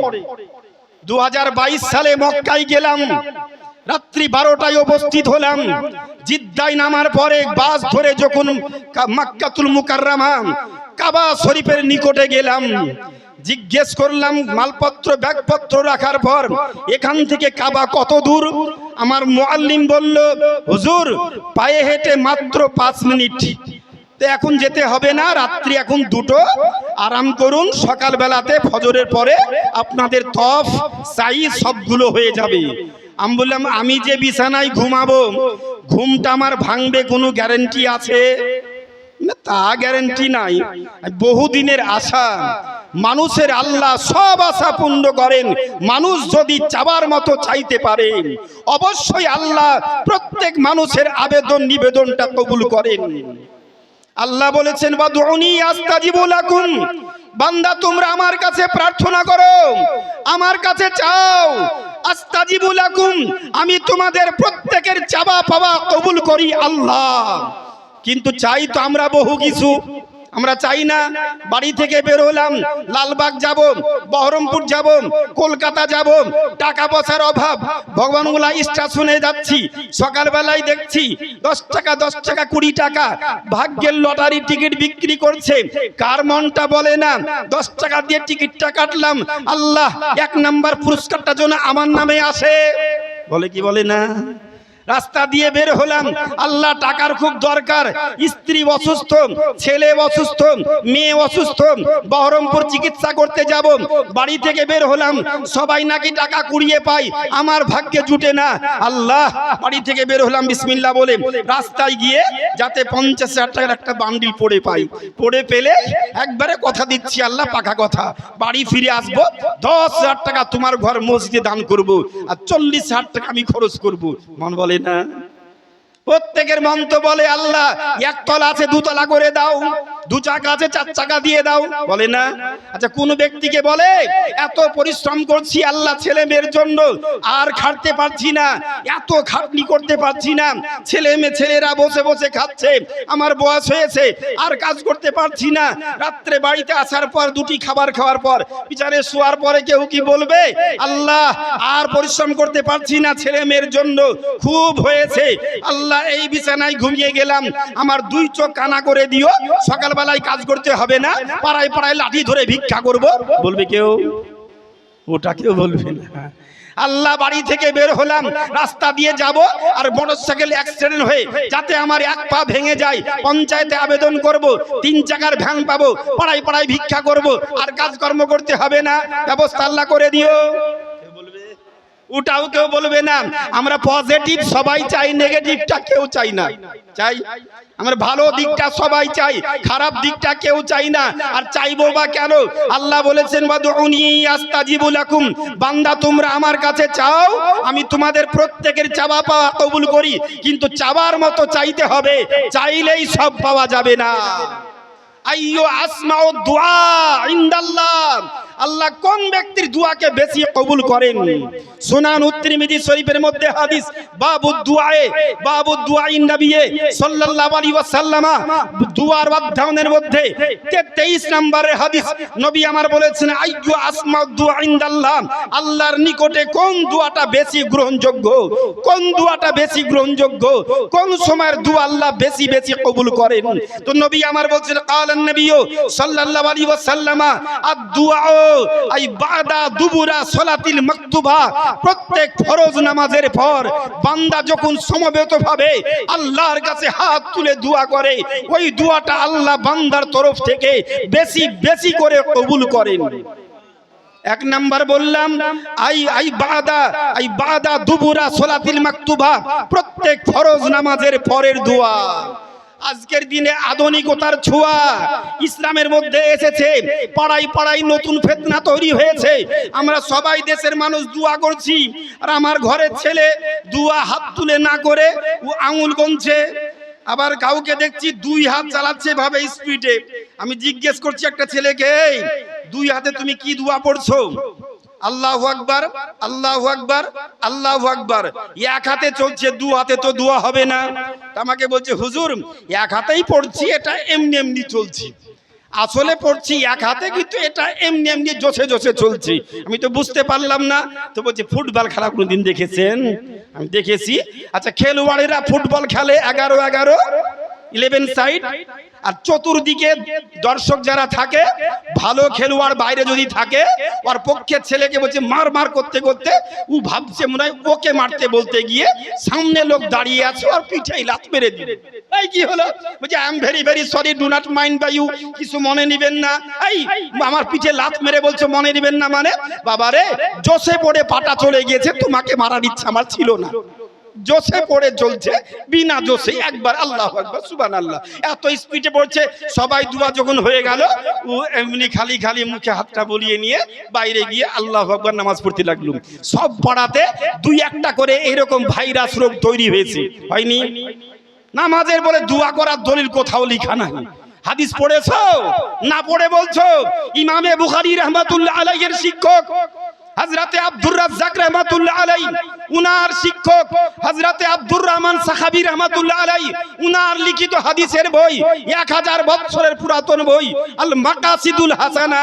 2022 সালে মক্কায় গেলাম, রাত্রি 12টায় উপস্থিত হলাম। জিদ্দায় নামার পরে বাস ধরে যখন মক্কাতুল মুকাররমা কাবা শরীফের নিকটে গেলাম, জিজ্ঞেস করলাম মালপত্র ব্যাগপত্র রাখার পর, এখান থেকে কাবা কত দূর? আমার মুআল্লিম বলল, হুজুর পায়ে হেঁটে মাত্র 5 মিনিট। তো এখন যেতে হবে না, রাত্রি এখন 2টো, আরাম করুন, সকালবেলাতে ফজরের পরে আপনাদের তফ সাই সবগুলো হয়ে যাবে। আমি বললাম, আমি যে বিছানায় ঘুমাবো, ঘুমটা আমার ভাঙবে কোনো গ্যারান্টি আছে? না, তা গ্যারান্টি নাই। বহুদিনের আশা, মানুষের আল্লাহ সব আশা পূর্ণ করেন মানুষ যদি চাবার মতো চাইতে পারে। অবশ্যই আল্লাহ প্রত্যেক মানুষের আবেদন নিবেদনটা কবুল করেন। আল্লাহ বলেছেন বাদউনি আস্তাজিবু লাকুম, বান্দা তোমরা আমার কাছে প্রার্থনা করো, আমার কাছে চাও। আস্তাজিবু লাকুম, আমি তোমাদের প্রত্যেকের চাওয়া পাওয়া কবুল করি আল্লাহ। কিন্তু চাই তো আমরা বহু কিছু, আমরা চাই না। বাড়ি থেকে বের হলাম, লালবাগ যাব, বহরমপুর যাব, কলকাতা যাব, টাকা পয়সার অভাব, ভগবানগোলা স্টেশনে যাচ্ছি, সকালবেলায় দেখছি 10 টাকা 10 টাকা 20 টাকা ভাগ্যের লটারি টিকিট বিক্রি করছে। কার মনটা বলে না 10 টাকা দিয়ে টিকিটটা কাটলাম, আল্লাহ 1 নাম্বার পুরস্কারটা যেন আমার নামে আসে, বলে কি বলে না? রাস্তা দিয়ে বের হলাম, আল্লাহ টাকার খুব দরকার, স্ত্রী অসুস্থ, ছেলে অসুস্থ, মেয়ে অসুস্থ, বহরমপুর চিকিৎসা করতে যাব। বাড়ি থেকে বের হলাম, সবাই নাকি টাকা কুড়িয়ে পায়, আমার ভাগ্যে জুটে না। আল্লাহ, বাড়ি থেকে বের হলাম বিসমিল্লাহ বলে, রাস্তায় গিয়ে যাতে 50,000 টাকার একটা বান্ডিল পড়ে পাই, পড়ে পেলে একবারে কথা দিচ্ছি আল্লাহ, পাকা কথা, বাড়ি ফিরে আসবো 10,000 টাকা তোমার ঘর মসজিদে দান করব, আর 40,000 টাকা আমি খরচ করব। মন বলে না? প্রত্যেকের মন তো বলে আল্লাহ 1 তলা আছে 2 তলা করে দাও, 2 চাকা আছে 4 চাকা দিয়ে দাও, বলে না? আচ্ছা, কোন ব্যক্তিকে বলে এত পরিশ্রম করছি আল্লাহ ছেলে মেয়ের জন্য, আর খাটতে পারছি না, এত খাটনি করতে পারছি না, ছেলেরা বসে বসে খাচ্ছে, আমার বয়স হয়েছে আর কাজ করতে পারছি না, রাত্রে বাড়িতে আসার পর 2টি খাবার খাওয়ার পর বিচারে শোয়ার পরে কেউ কি বলবে আল্লাহ আর পরিশ্রম করতে পারছি না ছেলে মেয়ের জন্য, খুব হয়েছে আল্লাহ এই বিছানায় ঘুমিয়ে গেলাম, আমার 2 চোখ কানা করে দিও, সকালবেলায় কাজ করতে হবে না, পাড়ায় পাড়ায় লাঠি ধরে ভিক্ষা করব, বলবে কেউ? ওটা কেউ বলবে না। আল্লাহ, বাড়ি থেকে বের হলাম, রাস্তা দিয়ে যাব, আর মোটরসাইকেল অ্যাক্সিডেন্ট হয়ে যাতে আমার 1 পা ভেঙে যায়, পঞ্চায়েতে আবেদন করব, 3 চাকার ভ্যান পাবো, পাড়ায় পাড়ায় ভিক্ষা করব, আর কাজকর্ম করতে হবে না, ব্যবস্থা আল্লাহ করে দিও। ওটাও কেউ বলবে না। আমরা পজিটিভ সবাই চাই, নেগেটিভটা কেউ চাই না। চাই আমরা ভালো দিকটা সবাই চাই, খারাপ দিকটা কেউ চাই না। আর চাইবো বা কেন? আল্লাহ বলেছেন বাদউনি আস্তাজিবু লাকুম, বান্দা তোমরা আমার কাছে চাও, আমি তোমাদের প্রত্যেকের চাওয়া পাওয়া কবুল করি, কিন্তু চাওয়ার মতো চাইতে হবে, চাইলেই সব পাওয়া যাবে না। আইয়ু আসমাউ দুআ ইনদাল্লাহ, আল্লাহ কোন ব্যক্তির দোয়াকে বেশি কবুল করেন? সুনান তিরমিজি শরীফের মধ্যে হাদিস, বাবুদ দুআইন নবী সাল্লাল্লাহু আলাইহি ওয়াসাল্লাম, দুআর অধ্যায়ের মধ্যে 23 নম্বরের হাদিস, নবী আমার বলেছেন আইয়ু আসমাউ দুআ ইনদাল্লাহ, আল্লাহর নিকটে কোন দোয়াটা বেশি গ্রহণযোগ্য, কোন দোয়াটা বেশি গ্রহণযোগ্য, কোন সময়ের দোয়া আল্লাহ বেশি বেশি কবুল করেন? তো নবী আমার বলেছেন কালান নবী সাল্লাল্লাহু আলাইহি ওয়াসাল্লাম আদ-দুআ আই বাদা দুবুরা সালাতিল মাকতুবা, প্রত্যেক ফরজ নামাজের পর বান্দা যখন সমবেতভাবে আল্লাহর কাছে হাত তুলে দোয়া করে, ওই দোয়াটা আল্লাহ বান্দার তরফ থেকে বেশি বেশি করে কবুল করেন। 1 নাম্বার বললাম আই বাদা দুবুরা সালাতিল মাকতুবা, প্রত্যেক ফরজ নামাজের পরের দোয়া। আজকের দিনে আধুনিকতার ছোঁয়া ইসলামের মধ্যে এসেছে, পাড়ায় পাড়ায় নতুন ফিতনা তৈরি হয়েছে। আমরা সবাই দেশের মানুষ দোয়া করছি, আর আমার ঘরের ছেলে দোয়া হাত তুলে না করে ও আঙুল গুনছে, আবার কাউকে দেখছি 2 হাত চালাচ্ছে ভাবে স্পিডে। আমি জিজ্ঞেস করছি একটা ছেলেকে, 2 হাতে তুমি কি দোয়া পড়ছো? আল্লাহু আকবার, আল্লাহু আকবার, আল্লাহু আকবার। 1 হাতে চলছে, 2 হাতে তো দোয়া হবে না। আমাকে বলছে হুজুর 1 হাতেই পড়ছি, এটা এমনি এমনি চলছি, আসলে পড়ছি 1 হাতে, কিন্তু এটা এমনি এমনি জোছে জোছে চলছে। আমি তো বুঝতে পারলাম না। তো বলছে ফুটবল খেলা কোনদিন দেখেছেন? আমি দেখেছি। আচ্ছা, খেলোয়াড়েরা ফুটবল খেলে 11 11 সাইড, আর চতুর্দিকে দর্শক যারা থাকে, ভালো খেলোয়াড় বাইরে যদি থাকে, ওর পক্ষের ছেলেকে বলছে মার মার করতে করতে ও ভাবছে মনে হয় ওকে মারতে বলতে গিয়ে সামনে লোক দাঁড়িয়ে আছে, ওর পিঠে লাত মেরে দিল। এই কি হলো? বলছে I am very very sorry, do not mind by you, কিছু মনে নেবেন না। এই আমার পিঠে লাত মেরে বলছে মনে নেবেন না মানে? বাবারে জোসে পড়ে পাটা চলে গিয়েছে, তোমাকে মারার ইচ্ছা আমার ছিল না। জোশে পড়ে চলছে, বিনা জোশে একবার আল্লাহু আকবার সুবহানাল্লাহ এত স্পিডে পড়ছে। সবাই দুয়া যখন হয়ে গেল, ও এমনি খালি খালি মুখে হাতটা বলিয়ে নিয়ে বাইরে গিয়ে আল্লাহু আকবার নামাজ পড়তে লাগলো। সব পাড়াতে দুই একটা করে এরকম ভাইরাস রোগ তৈরি হয়েছে, হয়নি? নামাজের বলে দোয়া করার দলিল কোথাও লেখা নাই। হাদিস পড়েছো না পড়ে বলছো? ইমামে বুখারী রাহমাতুল্লাহ আলাইহির শিক্ষক হযরতে আব্দুর রাজ্জাক রাহমাতুল্লাহ আলাইহি, উনার শিক্ষক হযরতে আব্দুর রহমান সাহাবী রাহমাতুল্লাহ আলাইহি, উনার লিখিত হাদিসের বই 1000 বছরের পুরাতন বই আল মাকাসিদুল হাসানা,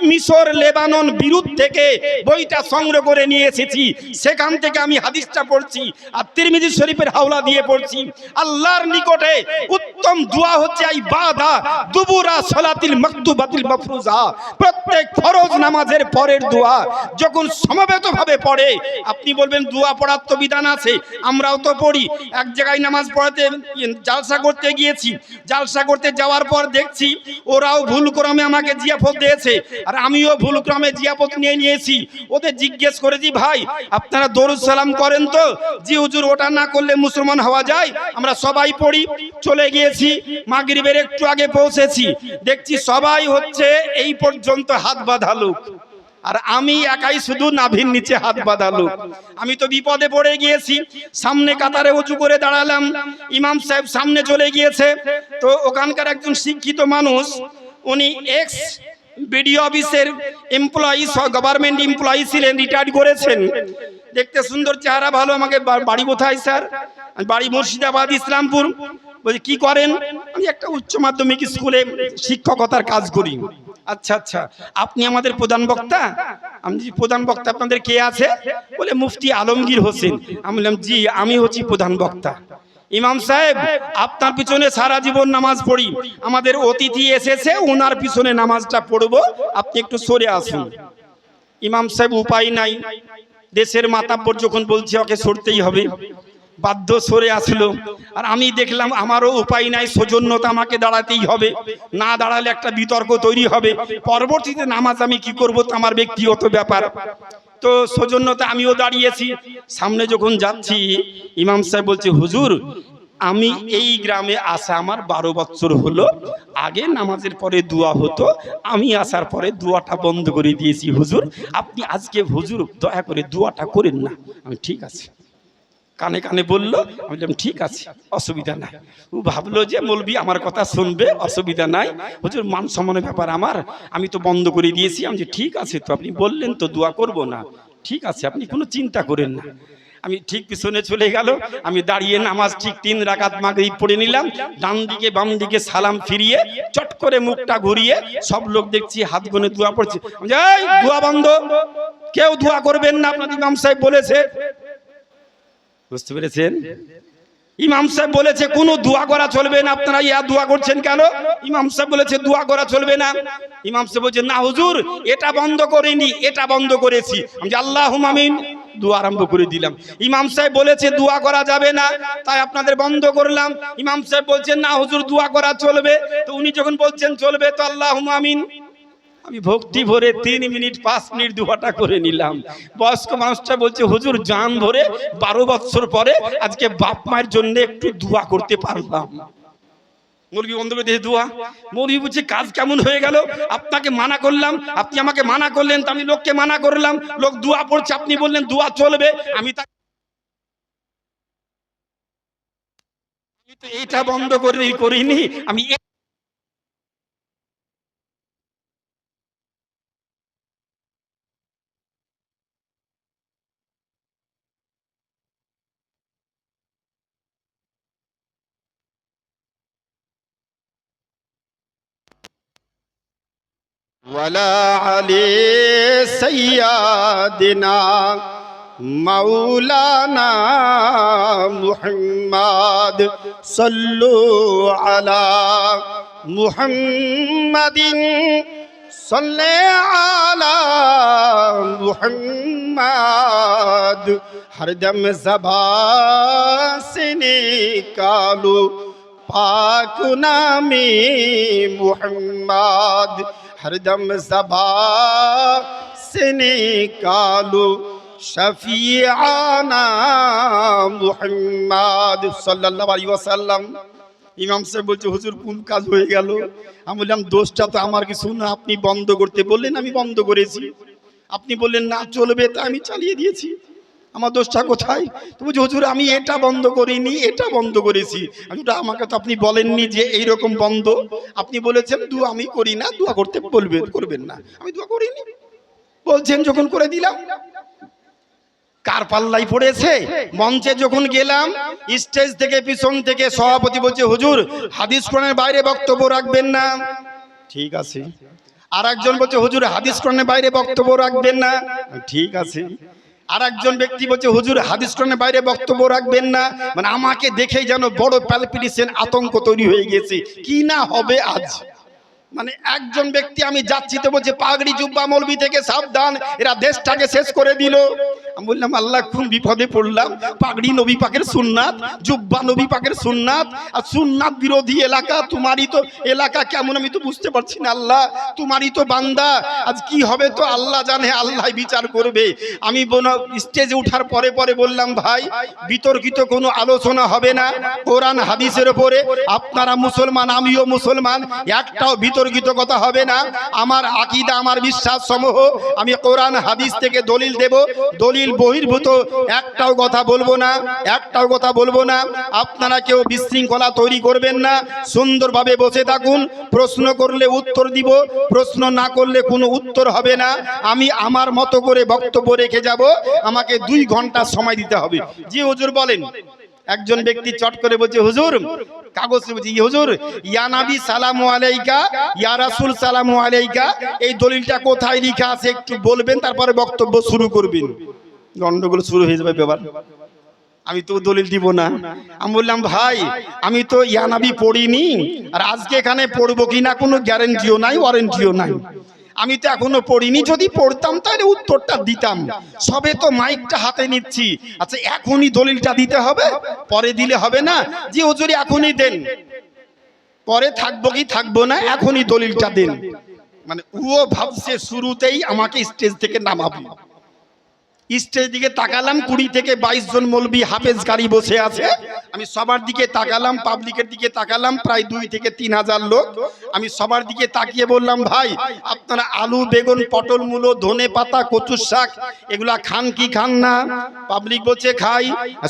মিশর লেবানন বিরুদ্ধ থেকে বইটা সংগ্রহ করে নিয়ে এসেছি। সেখান থেকে আমি হাদিসটা পড়ছি আর তিরমিজি শরীফের হাওলা দিয়ে পড়ছি। আল্লাহর নিকটে উত্তম দোয়া হচ্ছে এই বাদা দুবুরা সালাতিল মাকতুবাতিল মাফরুজা, প্রত্যেক ফরজ নামাজের পরের দোয়া যখন সমবেতভাবে পড়ে। আপনি বলবেন দোয়া পড়ার তো বিধান আছে, আমরাও তো পড়ি। এক জায়গায় নামাজ পড়াতে জালসা করতে গিয়েছি, জালসা করতে যাওয়ার পর দেখছি ওরাও ভুলক্রমে আমাকে জিয়াফত দিয়েছে আর আমিও ভুলক্রমে জিয়াফত নিয়ে নিয়েছি। ওদের জিজ্ঞেস করেছি, ভাই আপনারা দরুদ সালাম করেন তো? জি হুজুর, ওটা না করলে মুসলমান হওয়া যায়? আমরা সবাই পড়ি। চলে গিয়েছি, মাগরিবের একটু আগে পৌঁছেছি, দেখছি সবাই হচ্ছে এই পর্যন্ত হাত বাঁধা লোক, আর আমি একাই শুধু নাভির নিচে হাত বাঁধালো। আমি তো বিপদে পড়ে গিয়েছি। সামনে কাতারে উঁচু করে দাঁড়ালাম, ইমাম সাহেব সামনে চলে গিয়েছে। তো ওখানকার একজন শিক্ষিত মানুষ, উনি এক্স বিডিও অফিসের এমপ্লয়ি, গভর্নমেন্ট এমপ্লয়ি ছিলেন, রিটায়ার্ড করেছেন। দেখতে সুন্দর, চেহারা ভালো। আমাকে বাড়ি কোথায় স্যার? বাড়ি মুর্শিদাবাদ, ইসলামপুর। বলছি কি করেন? আমি একটা উচ্চ মাধ্যমিক স্কুলে শিক্ষকতার কাজ করি। আচ্ছা আচ্ছা, আপনি আমাদের প্রধান বক্তা? আমি প্রধান বক্তা আপনাদের কে আছে? বলে মুফতি আলমগীর হোসেন। আমি বললাম জি, আমি হচ্ছি প্রধান বক্তা। ইমাম সাহেব আপনার পিছনে সারা জীবন নামাজ পড়ি, আমাদের অতিথি এসেছে, ওনার পিছনে নামাজটা পড়বো, আপনি একটু সরে আসুন। ইমাম সাহেব উপায় নাই, দেশের মাতাব্বর যখন বলছে ওকে সরতেই হবে, বাধ্য সরে আসলো। আর আমি দেখলাম আমারও উপায় নাই, সৌজন্যতা আমাকে দাঁড়াতেই হবে, না দাঁড়ালে একটা বিতর্ক তৈরি হবে। পরবর্তীতে নামাজ আমি কি করব তা আমার ব্যক্তিগত ব্যাপার। তো সৌজন্যতা আমিও দাঁড়িয়েছি। সামনে যখন যাচ্ছি, ইমাম সাহেব বলছে, হুজুর আমি এই গ্রামে আসা আমার 12 বছর হলো, আগে নামাজের পরে দোয়া হতো, আমি আসার পরে দোয়াটা বন্ধ করে দিয়েছি। হুজুর আপনি আজকে হুজুর দয়া করে দোয়াটা করেন না। আমি ঠিক আছে, কানে কানে বললো। আমি বললাম ঠিক আছে, অসুবিধা নাই। ও ভাবলো যে মৌলবি আমার কথা শুনবে, অসুবিধা নাই, হুজুর মান সম্মানের ব্যাপার আমার, আমি তো বন্ধ করে দিয়েছি। আমি যে ঠিক আছে, তো আপনি বললেন তো দোয়া করব না, ঠিক আছে আপনি কোনো চিন্তা করেন না। আমি ঠিক পিছনে চলে গেল, আমি দাঁড়িয়ে নামাজ ঠিক 3 রাকাত মাগরিব পড়ে নিলাম। ডান দিকে বাম দিকে সালাম ফিরিয়ে চট করে মুখটা ঘুরিয়ে সব লোক দেখছি হাত গুনে দোয়া পড়ছে। আমি এই দোয়া বন্ধ, কেউ দোয়া করবেন না, আপনাদের ইমাম সাহেব বলেছে। বুঝতে পেরেছেন? ইমাম সাহেব বলেছে কোনো দোয়া করা চলবে না, আপনারা ইয়া দোয়া করছেন কেন? ইমাম সাহেব বলেছে দোয়া করা চলবে না। ইমাম সাহেব বলছে না হুজুর, এটা বন্ধ করিনি, এটা বন্ধ করেছি। আমি আল্লাহুম্মা আমিন, দোয়া আরম্ভ করে দিলাম। ইমাম সাহেব বলেছে দোয়া করা যাবে না, তাই আপনাদের বন্ধ করলাম। ইমাম সাহেব বলছেন না হুজুর দোয়া করা চলবে। তো উনি যখন বলছেন চলবে, তো আল্লাহুম্মা আমিন। আমি ভক্তি ভরে 3 মিনিট 5 মিনিট দোয়াটা করে নিলাম। বয়স্ক মানুষটা বলছে হুজুর জান ধরে 12 বছর পরে আজকে বাপ মায়ের জন্য একটু দোয়া করতে পারলাম। মৌলবি বন্ধ করে দিয়ে দোয়া। মৌলবি বলছে কাজ কেমন হয়ে গেল? আপনাকে মানা করলাম, আপনি আমাকে মানা করলেন, তো আমি লোককে মানা করলাম, লোক দোয়া পড়ছে, আপনি বললেন দোয়া চলবে। আমি তো এইটা বন্ধ করে করিনি, আমি ولا علي سيدنا مولانا محمد صلوا على محمد صلى على محمد हर दम ज़बान से निकालो पाक नामी मुहम्मद हर दम ज़बान से निकालो শফিআনা মুহাম্মদ সাল্লাল্লাহু আলাইহি ওয়াসাল্লাম। ইমাম সাহেব বলছে হুজুর কোন কাজ হয়ে গেল? আমি বললাম দোষটা তো আমার কিছু না, আপনি বন্ধ করতে বললেন আমি বন্ধ করেছি, আপনি বললেন না চলবে তাই আমি চালিয়ে দিয়েছি, আমার দোষটা কোথায়? তো বলছি হুজুর আমি এটা বন্ধ করিনি, এটা বন্ধ করেছি। আমি বললাম, আমাকে তো আপনি বলেননি যে এইরকম বন্ধ, আপনি বলেছেন দোয়া আমি করি না, দোয়া করতে বলবেন, করবেন না, আমি দোয়া করিনি, বলছেন যখন করে দিলাম। কার পাল্লাই পড়েছে? মঞ্চে যখন গেলাম স্টেজ থেকে পিছন থেকে সভাপতি বলছে হুজুর হাদিস কোরআনের বাইরে বক্তব্য রাখবেন না। ঠিক আছে। আর একজন বলছে হুজুর হাদিস কোরআনের বাইরে বক্তব্য রাখবেন না। ঠিক আছে। আর একজন ব্যক্তি বলছে হুজুর হাদিস কোরআনের বাইরে বক্তব্য রাখবেন না। মানে আমাকে দেখেই যেন বড় প্যালপিটেশন, আতঙ্ক তৈরি হয়ে গেছে, কি না হবে আজ। মানে একজন ব্যক্তি আমি যাচ্ছি তো বলছে পাগড়ি জুব্বা মৌলবি থেকে সাবধান, এরা দেশটাকে শেষ করে দিল। আমি বললাম আল্লাহ কোন বিপদে পড়লাম, পাগড়ি নবী পাকের সুন্নাত, জুব্বা নবী পাকের সুন্নাত, আর সুন্নাত বিরোধী এলাকা, তোমারই তো এলাকা কেমন আমি তো বুঝতে পারছি না আল্লাহ, তোমারই তো বান্দা, আজ কি হবে তো আল্লাহ জানে, আল্লাহ বিচার করবে। আমি স্টেজে ওঠার পরে পরে বললাম ভাই বিতর্কিত কোনো আলোচনা হবে না কোরআন হাদিসের উপরে, আপনারা মুসলমান আমিও মুসলমান, একটাও বিতর্কিত কথা হবে না। আমার আকীদা আমার বিশ্বাস সমূহ আমি কোরআন হাদিস থেকে দলিল দেব, দলিল বহির্ভূত একটাও কথা বলবো না, একটাও কথা বলবো না। আপনারা কেউ বিশৃঙ্খলা তৈরি করবেন না, সুন্দরভাবে বসে থাকুন, প্রশ্ন করলে উত্তর দিব, প্রশ্ন না করলে কোনো উত্তর হবে না। আমি আমার মতো করে বক্তব্য রেখে যাব, আমাকে 2 ঘন্টা সময় দিতে হবে। জি হুজুর বলেন। একজন ব্যক্তি চট করে বলছে হুজুর কাগজে বলছে হুজুর ইয়া নবী সালামু আলাইকা, ইয়া রাসূল সালামু আলাইকা, এই দলিলটা কোথায় লেখা আছে একটু বলবেন, তারপরে বক্তব্য শুরু করবেন। গন্ডগোল শুরু হয়ে যাবে ব্যাপার, আমি তো দলিল দিব না। আমি বললাম ভাই আমি তো ইয়া নবী পড়িনি, আর আজকে এখানে পড়বো কিনা কোনো গ্যারান্টিও নাই, ওয়ারেন্টিও নাই। আমি তো এখনো পড়িনি, যদি পড়তাম তাহলে উত্তরটা দিতাম, সবে তো মাইকটা হাতে নিচ্ছি। আচ্ছা এখনই দলিলটা দিতে হবে, পরে দিলে হবে না? জি হুজুর এখনই দেন, পরে থাকবো কি থাকবো না, এখনই দলিলটা দেন। মানে ও ভাবছে শুরুতেই আমাকে স্টেজ থেকে নামাবে। স্টেজ দিকে তাকালাম, 20 থেকে 22 জন মৌলবি হাফেজ গাড়ি বসে আছে, আমি সবার দিকে তাকালাম, পাবলিকের দিকে তাকালাম, প্রায় 2 থেকে 3 হাজার লোক। আমি সবার দিকে তাকিয়ে বললাম ভাই আপনারা আলু বেগুন পটল মূলো ধনে পাতা কচুর শাক এগুলা খান কি খান না? পাবলিক বলছে খাই।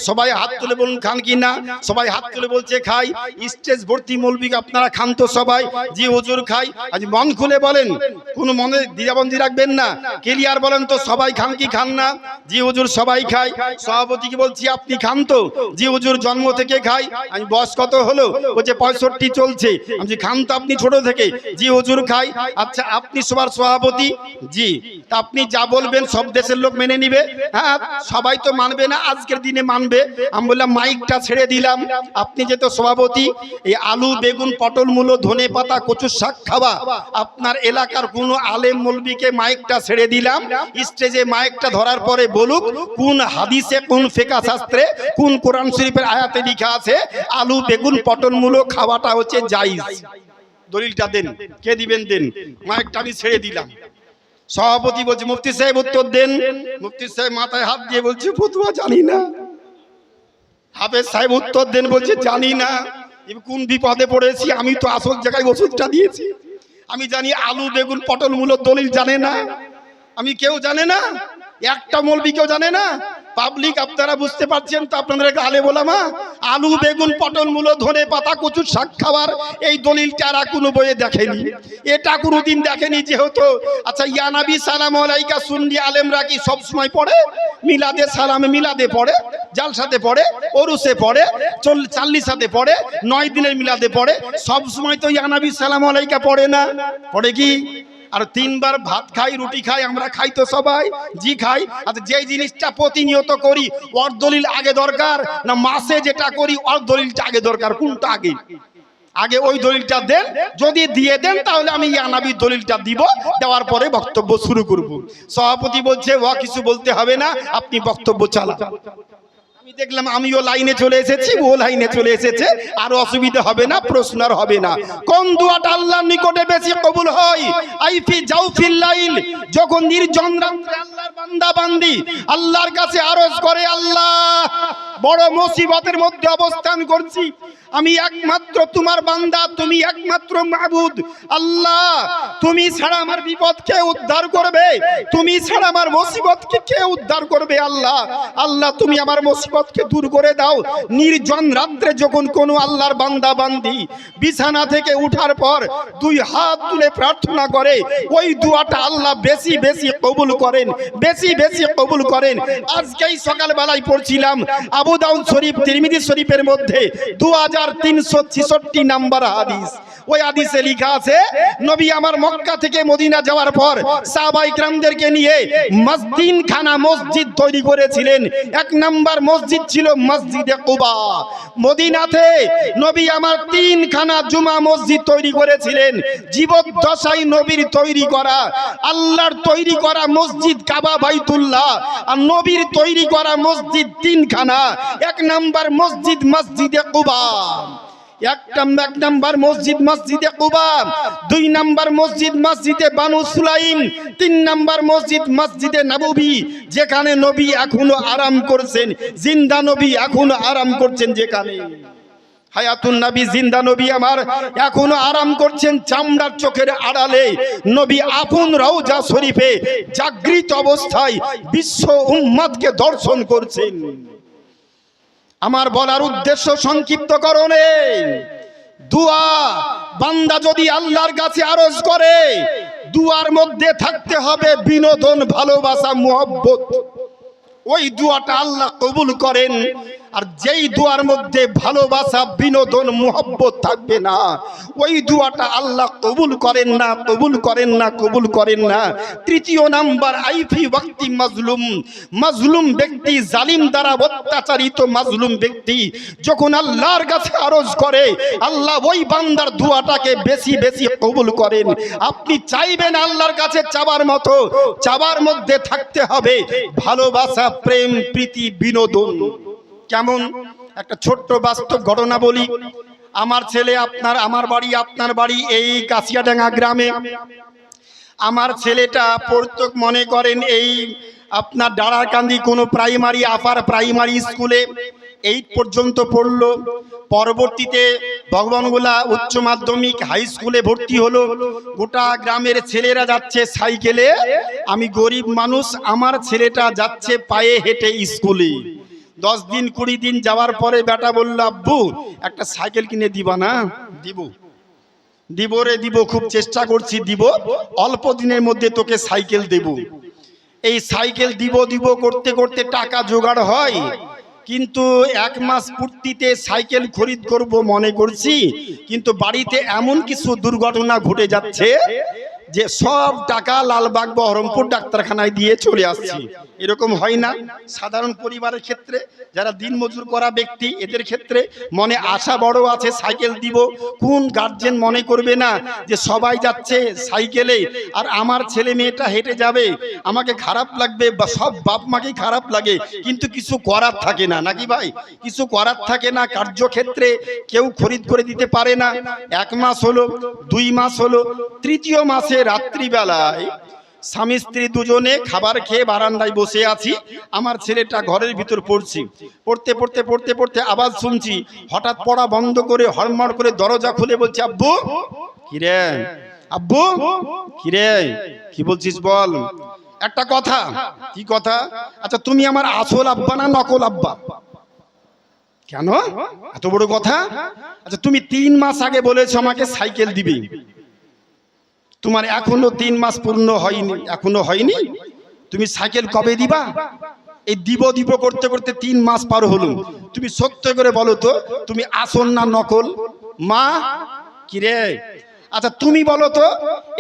সবাই হাত তুলে বলুন খান কি না? সবাই হাত তুলে বলছে খাই। স্টেজ ভর্তি মৌলবি আপনারা খান তো সবাই? জি হুজুর খাই। আজ মন খুলে বলেন, কোনো মনে দ্বিধাবন্ধি রাখবেন না, ক্লিয়ার বলেন তো সবাই খান কি খান না? জি হুজুর সবাই খাই। সভাপতিকে বলছি আপনি খান তো? জি হুজুর জন্ম থেকে খাই। আমি বয়স কত হলো? বলছে 65 চলছে। আমি খান তো আপনি ছোট থেকে? জি হুজুর খাই। আচ্ছা আপনি সবার সভাপতি? জি। তা আপনি যা বলবেন সব দেশের লোক মেনে নিবে? হ্যাঁ সবাই তো মানবে না, আজকের দিনে মানবে। আমি বললাম মাইকটা ছেড়ে দিলাম, আপনি যেহেতু সভাপতি, এই আলু বেগুন পটল মূলো ধনে পাতা কচুর শাক খাওয়া আপনার এলাকার কোনো আলেম মৌলবীকে মাইকটা ছেড়ে দিলাম, স্টেজে মাইকটা ধরার পরে বলুক কোন হাদিসে কোন ফিকহ শাস্ত্রে কোন কোরআন শরীফের আয়াতে লেখা আছে আলু বেগুন পটল মূলো খাওয়াটা হচ্ছে জায়েজ। দলিলটা দেন। কে দিবেন দেন। মাইকটা আমি ছেড়ে দিলাম। সভাপতি বলছে মুফতি সাহেব উত্তর দেন। মুফতি সাহেব মাথায় হাত দিয়ে বলছে ফতোয়া জানি না। হাফেজ সাহেব উত্তর দেন, বলছে জানি না। কোন বিপদে পড়েছি, আমি তো আসল জায়গায় ওষুধটা দিয়েছি। আমি জানি আলু বেগুন পটল মূলো দলিল জানে না, আমি কেউ জানে না, একটা মৌলবি কেউ জানে না। পাবলিক আপনারা বুঝতে পারছেন তো, আপনাদের আলে ওলামা আলু বেগুন পটল মূলো ধনে পাতা কচুর শাক খাওয়ার এই দলিলটা আর কোনো বইয়ে দেখেনি, এটা কোনোদিন দেখেনি। যেহেতু আচ্ছা ইয়া নবী সালাম আলাইকা সুন্নি আলেমরা কি সব সময় পড়ে? মিলাদে সালামে মিলাদে পড়ে, জালসাতে পড়ে, ওরুসে পড়ে, চাল্লিশাতে পড়ে, 9 দিনের মিলাদে পড়ে। সব সময় তো ইয়া নবী সালাম আলাইকা পড়ে না, পড়ে কি? আর 3 বার ভাত খাই রুটি খাই, আমরা খাই তো সবাই? জি খাই। আচ্ছা যেই জিনিসটা প্রতিনিয়ত করি ওর দলিল আগে দরকার না মাসে যেটা করি ওর দলিলটা আগে দরকার? কোনটা আগে? আগে ওই দলিলটা দেন, যদি দিয়ে দেন তাহলে আমি ইয়া নবীর দলিলটা দিব, দেওয়ার পরে বক্তব্য শুরু করব। সভাপতি বলছে ও কিছু বলতে হবে না, আপনি বক্তব্য চালান। আমি দেখলাম আমিও লাইনে চলে এসেছি, ও লাইনে চলে এসেছে, আর অসুবিধা হবে না, প্রশ্ন আর হবে না। কোন দোয়াটা আল্লাহর নিকটে বেশি কবুল হয়? আইফি জাউফিল লাইল, যখন নির্জন রাত্রে আল্লাহর বান্দা বান্দি আল্লাহর কাছে আরজ করে, আল্লাহ বড় মুসিবতের মধ্যে অবস্থান করছি, আমি একমাত্র তোমার বান্দা, তুমি একমাত্র মাবুদ, আল্লাহ তুমি ছাড়া আমার বিপদকে উদ্ধার করবে, তুমি ছাড়া আমার মুসিবতকে কে উদ্ধার করবে? আল্লাহ আল্লাহ তুমি আমার মুসিবতকে দূর করে দাও। নির্জন রাত্রে যখন কোনো আল্লাহর বান্দা বান্দি বিছানা থেকে উঠার পর দুই হাত তুলে প্রার্থনা করে, ওই দোয়াটা আল্লাহ বেশি বেশি কবুল করেন, বেশি বেশি কবুল করেন। আজকেই সকালবেলায় পড়ছিলাম আবু দাউদ শরীফ, তিরমিজি শরীফের মধ্যে 2366 নাম্বার হাদিস। ওই হাদিসে লেখা আছে, নবী আমার মক্কা থেকে মদিনা যাওয়ার পর সাহাবায়ে কিরামদেরকে নিয়ে মসজিদখানা মসজিদ তৈরি করেছিলেন। এক নাম্বার মসজিদ ছিল মসজিদে কুবা। মদিনাতে নবী আমার 3খানা জুমা মসজিদ তৈরি করেছিলেন। জীবদ্দশায় নবীর তৈরি করা, আল্লাহর তৈরি করা মসজিদ কাবা বাইতুল্লাহ, আর নবীর তৈরি করা মসজিদ 3খানা। এক নাম্বার মসজিদ মসজিদে কুবা, এক নাম্বার মসজিদ মসজিদে কুবা, 2 নাম্বার মসজিদ মসজিদে বানু সুলাইম, 3 নাম্বার মসজিদ মসজিদে নববী, যেখানে নবী এখনো আরাম করছেন, জিন্দা নবী এখনো আরাম করছেন, যেখানে হায়াতুন নবী জিন্দা নবী আমার এখনো আরাম করছেন চামড়ার চোখের আড়ালে। নবী আপন রওজা শরীফে জাগৃত অবস্থায় বিশ্ব উম্মতকে দর্শন করছেন। আমার বলার উদ্দেশ্য সংক্ষিপ্তকরণে, দুয়া বান্দা যদি আল্লাহর কাছে আরজ করে, দুয়ার মধ্যে থাকতে হবে বিনোদন, ভালোবাসা, মুহাব্বত। ওই দুয়াটা আল্লাহ কবুল করেন। আর যেই দুয়ার মধ্যে ভালোবাসা, বিনোদন, মুহাব্বত থাকবে না, ওই দুয়াটা আল্লাহ কবুল করেন না, কবুল করেন না, কবুল করেন না। 3 নাম্বার, আইফি ওয়াক্তি মাজলুম, মাজলুম ব্যক্তি, জালিম দ্বারা অত্যাচারিত মাজলুম ব্যক্তি যখন আল্লাহর কাছে আরজ করে, আল্লাহ ওই বান্দার দুয়াটাকে বেশি বেশি কবুল করেন। আপনি চাইবেন আল্লাহর কাছে চাবার মতো, চাবার মধ্যে থাকতে হবে ভালোবাসা, প্রেম, প্রীতি, বিনোদন। কেমন? একটা ছোট্ট বাস্তব ঘটনা বলি। আমার ছেলে, আমার বাড়ি, আপনার বাড়ি এই কাশিয়াডাঙ্গা গ্রামে। আমার ছেলেটা পড়তো, মনে করেন এই আপনার ডাড়ারকান্দি কোনো প্রাইমারি, আপার প্রাইমারি স্কুলে 8 পর্যন্ত পড়লো। পরবর্তীতে ভগবানগোলা উচ্চ মাধ্যমিক হাই স্কুলে ভর্তি হলো। গোটা গ্রামের ছেলেরা যাচ্ছে সাইকেলে, আমি গরিব মানুষ, আমার ছেলেটা যাচ্ছে পায়ে হেঁটে স্কুলে। 10 দিন 20 দিন যাওয়ার পরে বেটা বলল, আব্বু একটা সাইকেল কিনে দিবা না? দিব, দিব রে দিব, খুব চেষ্টা করছি দিব, অল্প দিনের মধ্যে তোকে সাইকেল দেব। এই সাইকেল দিব দিব করতে করতে টাকা জোগাড় হয়, কিন্তু 1 মাস পূর্তিতে সাইকেল খরিদ করব মনে করছি, কিন্তু বাড়িতে এমন কিছু দুর্ঘটনা ঘটে যাচ্ছে যে সব টাকা লালবাগ বহরমপুর ডাক্তারখানায় দিয়ে চলে আসছি। এরকম হয় না সাধারণ পরিবারের ক্ষেত্রে? যারা দিনমজুর করা ব্যক্তি, এদের ক্ষেত্রে মনে আশা বড় আছে সাইকেল দিব। কোন গার্জেন মনে করবে না যে সবাই যাচ্ছে সাইকেলে আর আমার ছেলে মেয়েটা হেঁটে যাবে, আমাকে খারাপ লাগবে, বা সব বাপ মাকেই খারাপ লাগে, কিন্তু কিছু করার থাকে না, নাকি ভাই? কিছু করার থাকে না, কার্যক্ষেত্রে কেউ খরিদ করে দিতে পারে না। 1 মাস হলো, 2 মাস হলো, 3য় মাসে রাত্রিবেলায় স্বামী স্ত্রী দুজনে খাবার খেয়ে বারান্দায় বসে আছি। আমার ছেলেটা ঘরের ভিতর পড়ছি, পড়তে পড়তে পড়তে পড়তে আওয়াজ শুনছি। হঠাৎ পড়া বন্ধ করে হড়মড় করে দরজা খুলে বলছে, আব্বু। কিরে আব্বু, কিরে কি বলছিস বল? একটা কথা। কি কথা? আচ্ছা তুমি আমার আসল আব্বা না নকল আব্বা? কেন এত বড় কথা? আচ্ছা তুমি 3 মাস আগে বলেছো আমাকে সাইকেল দিবি, তোমার এখনো 3 মাস পূর্ণ হয়নি, এখনো হয়নি, তুমি সাইকেল কবে দিবা? এই দিব দিব করতে করতে 3 মাস পার হলো। তুমি সত্য করে বলো তো, তুমি আসল না নকল? মা কিরে, আচ্ছা তুমি বলো তো,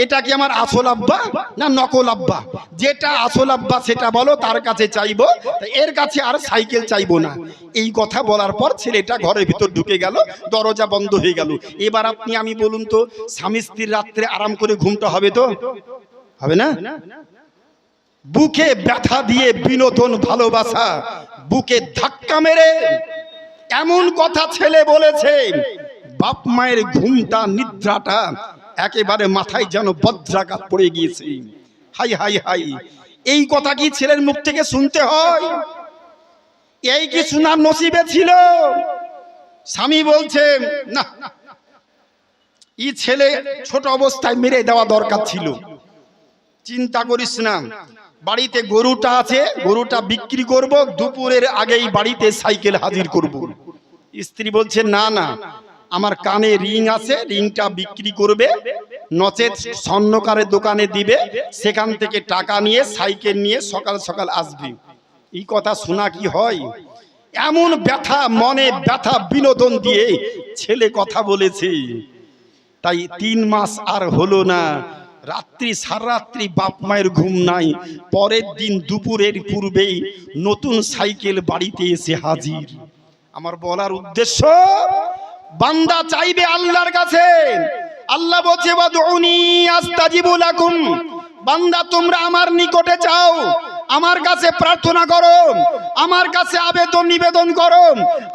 এটা কি আমার আসল আব্বা না নকল আব্বা? যেটা আসল আব্বা সেটা বলো, তার কাছে চাইবো, এর কাছে আর সাইকেল চাইবো না। এই কথা বলার পর ছেলেটা ঘরের ভিতর ঢুকে গেল, দরজা বন্ধ হয়ে গেল। এবার আপনি আমি বলুন তো, স্বামী স্ত্রীর রাত্রে আরাম করে ঘুমটা হবে তো? হবে না? বুকে ব্যথা দিয়ে বিনোদন, ভালোবাসা, বুকে ধাক্কা মেরে এমন কথা ছেলে বলেছে, বাপ মায়ের ঘুমটা নিদ্রাটা একেবারে মাথায় যেন বজ্রাঘাত পড়ে গিয়েছে। হাই হাই হাই, এই কথা কি ছেলের মুখ থেকে শুনতে হয়? এই কি শোনার নসিবে ছিল? স্বামী বলছে না, এই ছেলে ছোট অবস্থায় মেরে দেওয়া দরকার ছিল। চিন্তা করিস না, বাড়িতে গরুটা আছে, গরুটা বিক্রি করব, দুপুরের আগেই বাড়িতে সাইকেল হাজির করব। স্ত্রী বলছে না না, আমার কানে রিং আছে, রিংটা বিক্রি করবে, নচেত স্বর্ণকারের দোকানে দিবে, সেখান থেকে টাকা নিয়ে সাইকেল নিয়ে সকাল সকাল আসবে। এই কথা শোনা কি হয়? এমন ব্যথা, মনে ব্যথা বিনোদন দিয়ে ছেলে কথা বলেছে। তাই 3 মাস আর হলো না, রাত্রি সারারাত্রি বাপ মায়ের ঘুম নাই। পরের দিন দুপুরের পূর্বেই নতুন সাইকেল বাড়িতে এসে হাজির। আমার বলার উদ্দেশ্য, বান্দা চাইবে আল্লাহর কাছে। আল্লাহ বলছে ওয়াদউনি আস্তাজিবু লাকুম, বান্দা তোমরা আমার নিকটে চাও, আমার কাছে প্রার্থনা করো, আমার কাছে আবেদন নিবেদন করো,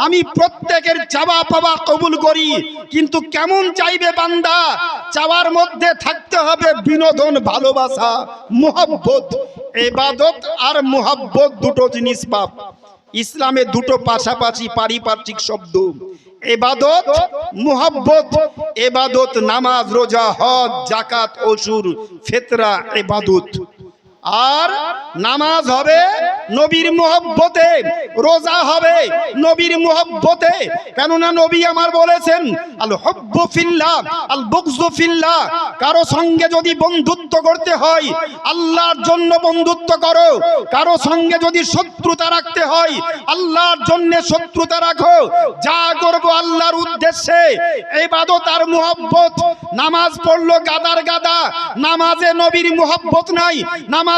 আমি প্রত্যেকের চাওয়া পাওয়া কবুল করি। কিন্তু কেমন চাইবে বান্দা? চাওয়ার মধ্যে থাকতে হবে বিনোদন, ভালোবাসা, মুহাব্বত। ইবাদত আর মুহাব্বত দুটো জিনিস পাপ। ইসলামে দুটো পাশাপাশি পারিপার্শ্বিক শব্দ, ইবাদত, মুহাব্বত। ইবাদত নামাজ, রোজা, হজ, যাকাত, ওসুর, ফিতরা ইবাদত। আর নামাজ হবে নবীর মুহাব্বতে, রোজা হবে নবীর মুহাব্বতে। কেননা নবী আমার বলেছেন আল হুব্বু ফিল্লাহ আল বুগযু ফিল্লাহ। কারো সঙ্গে যদি বন্ধুত্ব করতে হয় আল্লাহর জন্য বন্ধুত্ব করো, কারো সঙ্গে যদি শত্রুতা রাখতে হয় আল্লাহর জন্য শত্রুতা রাখো। যা করব আল্লাহর উদ্দেশ্যে, ইবাদত আর মুহাব্বত। নামাজ পড়লো গাদার গাদা, নামাজে নবীর মুহাব্বত নাই, নামাজে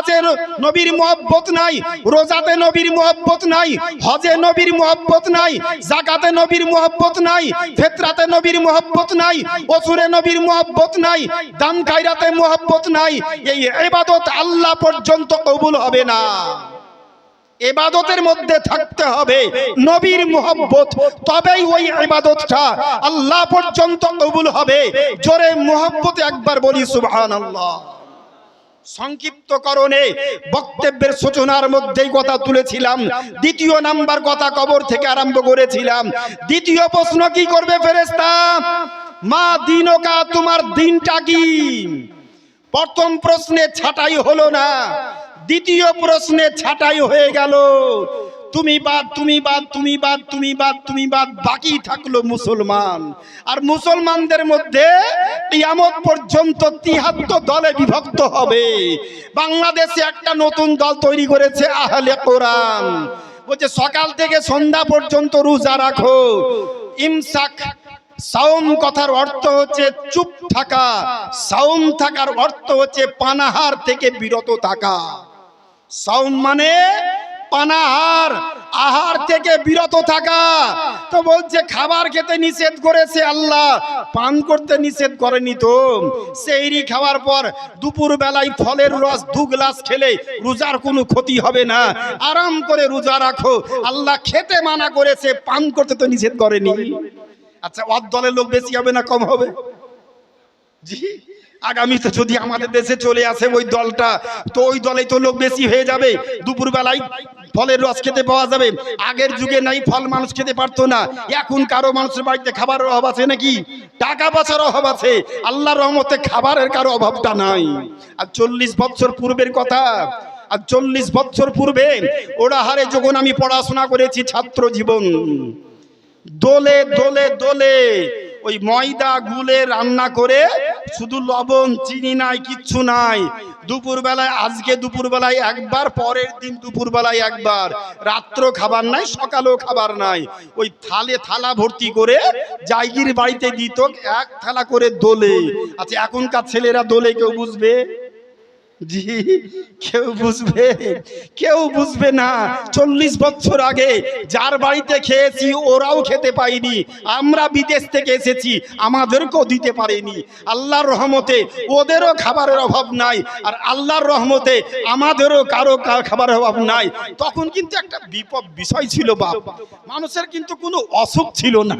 নবীর মুহাব্বত নাই, রোজাতে নবীর মুহাব্বত নাই, হজে নবীর মুহাব্বত নাই, যাকাতে নবীর মুহাব্বত নাই, ফিতরাতে নবীর মুহাব্বত নাই, ওসুরে নবীর মুহাব্বত নাই, দান খায়রাতে মুহাব্বত নাই। এই ইবাদত আল্লাহ পর্যন্ত কবুল হবে না। ইবাদতের মধ্যে থাকতে হবে নবীর মুহাব্বত, তবেই ওই ইবাদতটা আল্লাহ পর্যন্ত কবুল হবে। জোরে মুহাব্বত একবার বলি সুবহানাল্লাহ। সংক্ষিপ্তকরণে বক্তব্যের সূচনার মধ্যেই কথা তুলেছিলাম। দ্বিতীয় নাম্বার কথা কবর থেকে আরম্ভ করেছিলাম। দ্বিতীয় প্রশ্ন কি করবে ফেরেশতা? মা দিনকা, তোমার দিনটা কি? প্রথম প্রশ্নে ছাঁটাই হলো না, দ্বিতীয় প্রশ্নে ছাঁটাই হয়ে গেল। তুমি বাদ, তুমি বাদ, তুমি বাদ, তুমি বাদ, তুমি বাদ, বাকি থাকলো মুসলমান। আর মুসলমানদের মধ্যে কিয়ামত পর্যন্ত 73 দলে বিভক্ত হবে। বাংলাদেশে একটা নতুন দল তৈরি করেছে আহলে কোরআন। বলছে সকাল থেকে সন্ধ্যা পর্যন্ত রোজা রাখো। ইমসাক, সাওম কথার অর্থ হচ্ছে চুপ থাকা, সাওম থাকার অর্থ হচ্ছে পানাহার থেকে বিরত থাকা। সাওম মানে পানাহার, আহার থেকে বিরত থাকা। তো বলছে খাবার খেতে নিষেধ করেছে আল্লাহ, পান করতে নিষেধ করেনি তো। সেহরি খাওয়ার পর দুপুর বেলায় ফলের রস 2 গ্লাস খেলে রোজার কোনো ক্ষতি হবে না, আরাম করে রোজা রাখো। আল্লাহ খেতে মানা করেছে, পান করতে তো নিষেধ করেনি। আচ্ছা, ওর দলের লোক বেশি হবে না কম হবে? জি, আগামীতে যদি আমাদের দেশে চলে আসে ওই দলটা, তো ওই দলেই তো লোক বেশি হয়ে যাবে। দুপুর বেলায় ফলের রস খেতে পাওয়া যাবে। আগের যুগে নাই ফল মানুষ খেতে পারতো না, এখন কারো মানুষের বাড়িতে খাবারের অভাব আছে নাকি? টাকা পয়সার অভাব আছে, আল্লাহর রহমতে খাবারের কারো অভাবটা নাই। আর 40 বছর পূর্বের কথা, আর 40 বছর পূর্বে ওরা হারে যখন আমি পড়াশোনা করেছি ছাত্র জীবন, দোলে দোলে দোলে ওই ময়দা গুলে রান্না করে, শুধু লবণ চিনি নাই, কিচ্ছু নাই। দুপুর বেলায়, আজকে দুপুর বেলায় একবার, পরের দিন দুপুর বেলায় একবার, রাত্র খাবার নাই, সকালেও খাবার নাই। ওই থালা ভর্তি করে জায়গির বাড়িতে দিত, 1 থালা করে দোলে। আচ্ছা, এখনকার ছেলেরা দোলে কেউ বুঝবে? জি, কেউ বুঝবে, কেউ বুঝবে না। 40 বছর আগে যার বাড়িতে খেয়েছি ওরাও খেতে পাইনি, আমরা বিদেশ থেকে এসেছি আমাদেরকেও দিতে পারেনি। আল্লাহর রহমতে ওদেরও খাবারের অভাব নাই, আর আল্লাহর রহমতে আমাদেরও কারো খাবারের অভাব নাই। তখন কিন্তু একটা বিপদ বিষয় ছিল বাপ, মানুষের কিন্তু কোনো অসুখ ছিল না,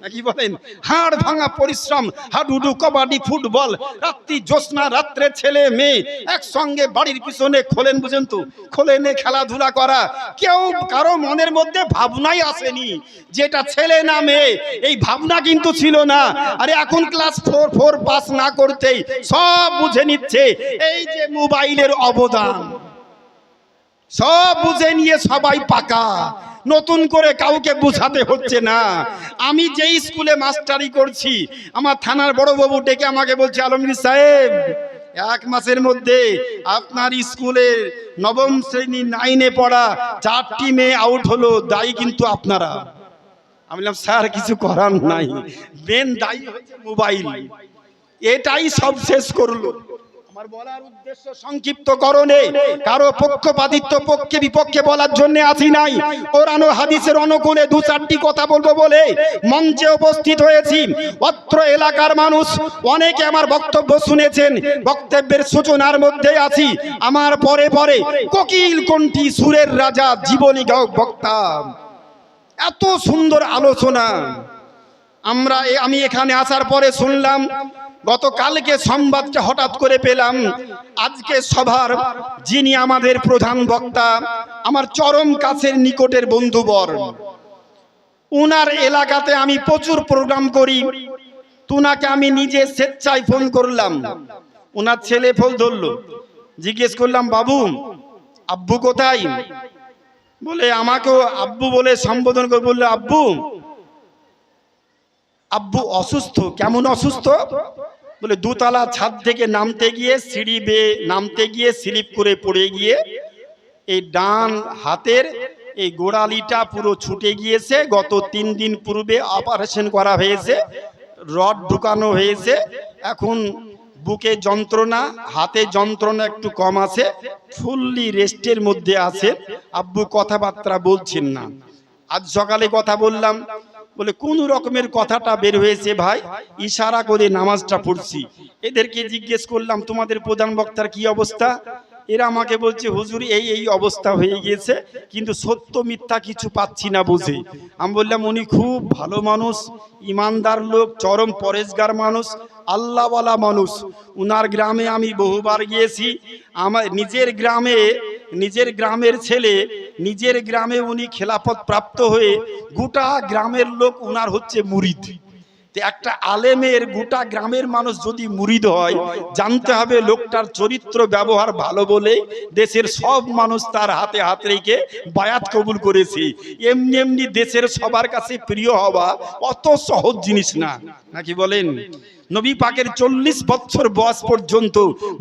নাকি বলেন? হাড় ভাঙা পরিশ্রম, হাডুডু, কবাডি, ফুটবল, রাত্রি জ্যোৎস্না, রাত্রে ছেলে মেয়ে একসঙ্গে বাড়ির পিছনে খোলেন, বুঝেন তো, খোলেনে খেলাধুলা করা। কেউ কারো মনের মধ্যে ভাবনাই আসেনি যেটা ছেলে না মেয়ে, এই ভাবনা কিন্তু ছিল না। আরে এখন ক্লাস 4 পাস না করতেই সব বুঝে নিচ্ছে। এই যে মোবাইলের অবদান, সব বুঝে নিয়ে সবাই পাকা, নতুন করে কাউকে বুঝাতে হচ্ছে না। আমি যেই স্কুলে মাস্টারি করছি, আমার থানার বড় বাবু ডেকে আমাকে বলছে, আলমগীর সাহেব 1 মাসের মধ্যে আপনার স্কুলের 9ম শ্রেণী 9-এ পড়া 4টি মেয়ে আউট হলো, দায়ী কিন্তু আপনারা। আমি বললাম, স্যার কিছু করার নাই, মেন দায়ী হচ্ছে মোবাইল, এটাই সব শেষ করলো। আমার বলার উদ্দেশ্য সংক্ষিপ্তকরণে কারো পক্ষপাতিত্ব পক্ষে বিপক্ষে বলার জন্য আসি নাই। কোরআন ও হাদিসের অনুকূলে 2-4টি কথা বলবো বলে মঞ্চে উপস্থিত হয়েছি। অত্র এলাকার মানুষ অনেকে আমার বক্তব্য শুনেছেন, বক্তব্যের সূচনার মধ্যে আছি। আমার পরে পরে কোকিল কণ্ঠী সুরের রাজা জীবনী গায়ক বক্তা, এত সুন্দর আলোচনা আমি এখানে আসার পরে শুনলাম। গতকালকে সংবাদটা হঠাৎ করে পেলাম, আজকে সভার যিনি আমাদের প্রধান বক্তা, আমার চরম কাছের নিকটের বন্ধুবর, উনার এলাকাতে আমি প্রচুর প্রোগ্রাম করি। তুনাকে আমি নিজে স্বেচ্ছায় ফোন করলাম, উনার ছেলে ফোন ধরলো, জিজ্ঞেস করলাম, বাবু আব্বু কোথায়? বলে আমাকেও আব্বু বলে সম্বোধন করে বললো, আব্বু আব্বু অসুস্থ। কেমন অসুস্থ? বলে 2 তলা ছাদ থেকে নামতে গিয়ে, সিঁড়ি বেয়ে নামতে গিয়ে স্লিপ করে পড়ে গিয়ে এই ডান হাতের এই গোড়ালিটা পুরো ছুটে গিয়েছে। গত 3 দিন পূর্বে অপারেশন করা হয়েছে, রড ঢুকানো হয়েছে। এখন বুকে যন্ত্রণা, হাতে যন্ত্রণা একটু কম আছে, ফুললি রেস্টের মধ্যে আছে। আব্বু কথাবার্তা বলছেন না। আজ সকালে কথা বললাম, বলে কোন রকমের কথাটা বের হয়েছে ভাই, ইশারা করে নামাজটা পড়ছি। এদেরকে জিজ্ঞেস করলাম, তোমাদের প্রধান বক্তার কি অবস্থা? এরা আমাকে বলছে, হুজুর এই অবস্থা হয়ে গিয়েছে, কিন্তু সত্য মিথ্যা কিছু পাচ্ছি না বুঝে। আমি বললাম, উনি খুব ভালো মানুষ, ইমানদার লোক, চরম পরেশগার মানুষ, আল্লাহওয়ালা মানুষ। উনার গ্রামে আমি বহুবার গিয়েছি। আমার নিজের গ্রামের ছেলে, নিজের গ্রামে উনি খেলাফত প্রাপ্ত হয়ে গোটা গ্রামের লোক উনার হচ্ছে মুরিদ। একটা আলেমের গোটা গ্রামের মানুষ যদি মুরিদ হয়, জানতে হবে লোকটার চরিত্র ব্যবহার ভালো বলে দেশের সব মানুষ তার হাতে হাত রেখে বায়াত কবুল করেছে। এমনি এমনি দেশের সবার কাছে প্রিয় হওয়া অত সহজ জিনিস না, নাকি বলেন? নবী পাকের 40 বছর বয়স পর্যন্ত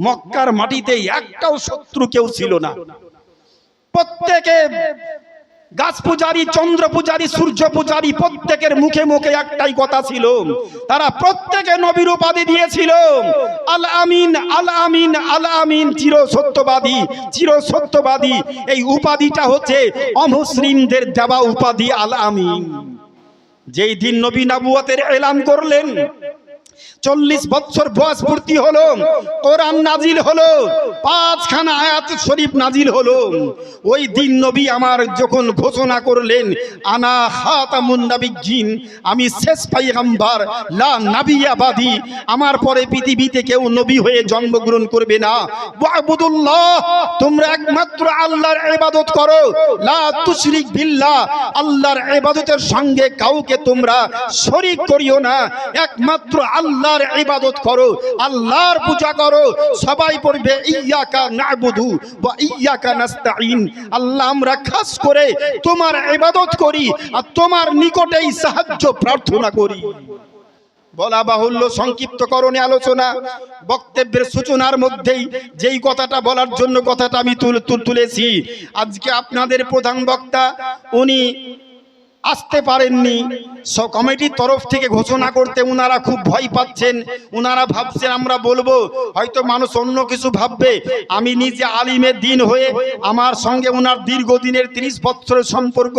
মক্কার মাটিতে একটাও শত্রু কেউ ছিল না। প্রত্যেকে গাছ পূজারী, চন্দ্র পূজারী, সূর্য পূজারী, প্রত্যেকের মুখে মুখে একটাই কথা ছিল, তারা প্রত্যেকে নবীর উপাধি দিয়েছিল আল আমিন, আল আমিন, আল আমিন, চির সত্যবাদী, চির সত্যবাদী। এই উপাধিটা হচ্ছে অমুসলিমদের দেওয়া উপাধি আল আমিন। যেই দিন নবী নবুয়তের এলান করলেন, 40 বছর বয়স পূর্তি হলো, কোরআন নাজিল হলো, 5খানা আয়াত শরীফ নাজিল হলো। ওই দিন নবী আমার যখন ঘোষণা করলেন, আনা খাতামুন নাবিয়্যিন, আমি শেষ পয়গম্বর, লা নবিয়্যা বাদি, আমার পরে পৃথিবীতে কেউ নবী হয়ে জন্মগ্রহণ করবে না। ওয়াবুদুল্লাহ, তোমরা একমাত্র আল্লাহর ইবাদত করো, লা তুশরিক বিল্লাহ, আল্লাহর ইবাদতের সঙ্গে কাউকে তোমরা শরীক করিও না, একমাত্র আল্লাহর ইবাদত করো, আল্লাহর পূজা করো। সবাই পড়বে ইয়্যাকা না'বুদু ওয়া ইয়্যাকা নাস্তাঈন, আল্লাহ আমরা খাস করে তোমার ইবাদত করি আর তোমার নিকটেই সাহায্য প্রার্থনা করি। বলা বাহুল্য, সংক্ষিপ্তকরণে আলোচনা। বক্তব্যের সূচনার মধ্যেই যেই কথাটা বলার জন্য কথাটা আমি তুলেছি, আজকে আপনাদের প্রধান বক্তা উনি আসতে পারেননি। কমিটির তরফ থেকে ঘোষণা করতে উনারা খুব ভয় পাচ্ছেন। উনারা ভাবছেন আমরা বলবো, হয়তো মানুষ অন্য কিছু ভাববে। আমি নিজে আলিমের দিন হয়ে আমার সঙ্গে উনার দীর্ঘদিনের 30 বছরের সম্পর্ক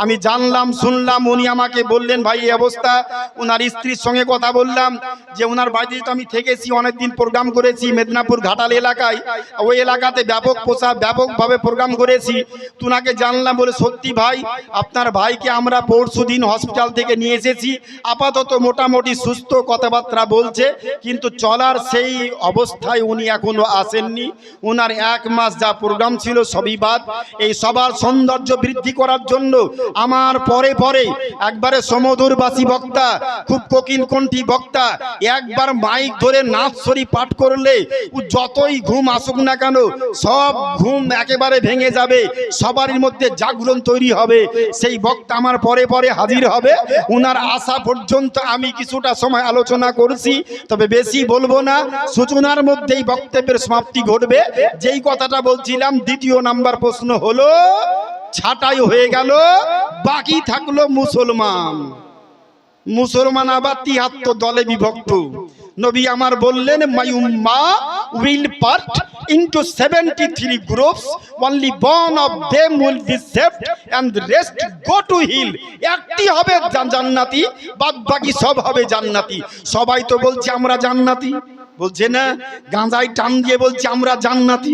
আমি জানলাম, শুনলাম। উনি আমাকে বললেন, ভাই এই অবস্থা। উনার স্ত্রীর সঙ্গে কথা বললাম যে উনার বাড়িতে তো আমি থেকেছি, অনেকদিন প্রোগ্রাম করেছি মেদিনীপুর ঘাটাল এলাকায়। ওই এলাকাতে ব্যাপকভাবে প্রোগ্রাম করেছি। তুনাকে জানলাম, বলে সত্যি ভাই আপনার ভাইকে আমরা পরশুদিন হসপিটাল থেকে নিয়ে এসেছি, আপাতত মোটামুটি সুস্থ, কথাবার্তা বলছে, কিন্তু চলার সেই অবস্থায় উনি এখনো আসেননি। উনার 1 মাস যা প্রোগ্রাম ছিল সবই বাদ। এই সবার সৌন্দর্য বৃদ্ধি করার জন্য আমার পরে পরে একবারে সমুদ্রবাসী বক্তা, খুব কোকিল কণ্ঠী বক্তা, একবার মাইক ধরে নাচ শরীফ পাঠ করলে যতই ঘুম আসুক না কেন সব ঘুম একেবারে ভেঙে যাবে, সবার মধ্যে জাগরণ তৈরি হবে। সেই বক্তা আমার পরে পরে হাজির হবে। উনার আসা পর্যন্ত আমি কিছুটা সময় আলোচনা করছি, তবে বেশি বলবো না। সূচনার মধ্যেই বক্তব্যের সমাপ্তি ঘটবে। যেই কথাটা বলছিলাম, 2 নাম্বার প্রশ্ন হলো ছাঁটাই হয়ে গেল, বাকি থাকলো মুসলমান। মুসলমান আবার 73 দলে বিভক্ত। নবী আমার বললেন, মাই উম্মা will part into 73 groups, only one of them will be saved and the rest go to hell. একটি হবে জান্নাতি, বাদ বাকি সব হবে জান্নাতি। সবাই তো বলছে আমরা জান্নাতি, বলছে না? গাঁজায় টান দিয়ে বলছে আমরা জান্নাতি।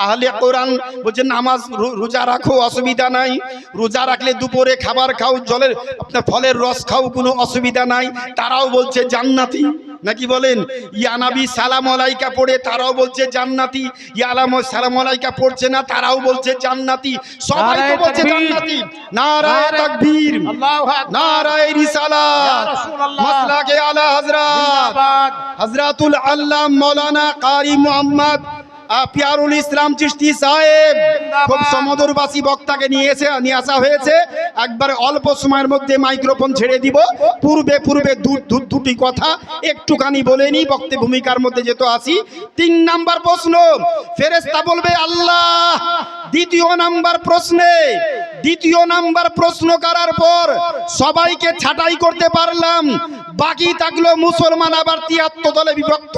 আহলে কোরআন বলছে নামাজ রোজা রাখো, অসুবিধা নাই। রোজা রাখলে দুপুরে খাবার খাও, জলের আপনার ফলের রস খাও, কোনো অসুবিধা নাই। তারাও বলছে জান্নাতি, নাকি বলেন? ইয়া নবী সালাম আলাইকা পড়ে তারাও বলছে জান্নাতি। ইয়া সালাম আলাইকা পড়ছে না, তারাও বলছে জান্নাতি। সবাই তো বলছে জান্নাতি। নারায়ে তাকবীর, আল্লাহু আকবার, নারায়ে রিসালাত, মাসলাকে আলা হযরত হযরতুল আল্লাম মাওলানা কারি মুহাম্মদ পিয়ারুল ইসলাম চিশতি সাহেব। খুব সমুদ্রবাসী বক্তাকে নিয়ে আসা হয়েছে। একবারে অল্প সময়ের মধ্যে মাইক্রোফোন ছেড়ে দিব। পূর্বে দুটি কথা একটুখানি বলে নি, বক্তব্য ভূমিকার মধ্যে যেহেতু আসি। 3 নাম্বার প্রশ্ন, ফেরেশতা বলবে আল্লাহ। 2 নাম্বার প্রশ্ন করার পর সবাইকে ছাঁটাই করতে পারলাম, বাকি থাকলো মুসলমান আবার 73 দলে বিভক্ত।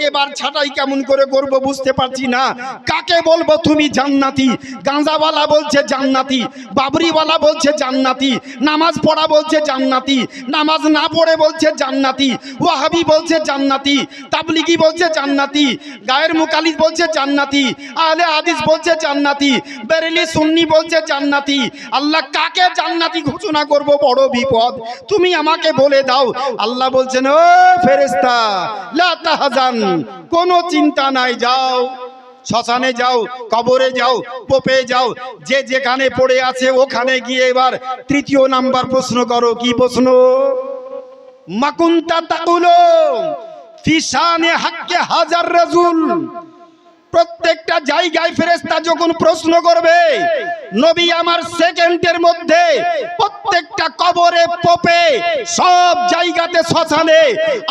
এবার ছাঁটাই কেমন করে করব বুঝতে পারছি না। কাকে বলবো তুমি জান্নাতি? গাঁজাওয়ালা বলছে জান্নাতি, বাবরিওয়ালা বলছে জান্নাতি, নামাজ পড়া বলছে জান্নাতি, নামাজ না পড়ে বলছে জান্নাতি, ওয়াহাবি বলছে জান্নাতি, তাবলিগি বলছে জান্নাতি, গায়ের মুকালিদ বলছে জান্নাতি, আহলে হাদিস বলছে জান্নাতি, বেরেলি সুন্নি বলছে জান্নাতি। আল্লাহ কাকে জান্নাতি ঘোষণা করব? বড় বিপদ, তুমি আমাকে বলে দাও। আল্লাহ বলছেন, ও ফেরেশতা লা তাহজান, কোনো চিন্তা নাই, যাও শ্মশানে যাও, কবরে যাও, পোপে যাও, যে যেখানে পড়ে আছে ওখানে গিয়ে এবার 3 নাম্বার প্রশ্ন করো। কি প্রশ্ন? মাকুন্তা তাকুলো ফি শানে হাক্কে হাজার রাজুল। প্রত্যেকটা জায়গায় ফেরেশতা যখন প্রশ্ন করবে, নবী আমার সেকেন্ডের মধ্যে প্রত্যেকটা কবরে, পোপে, সব জায়গাতে, শ্মশানে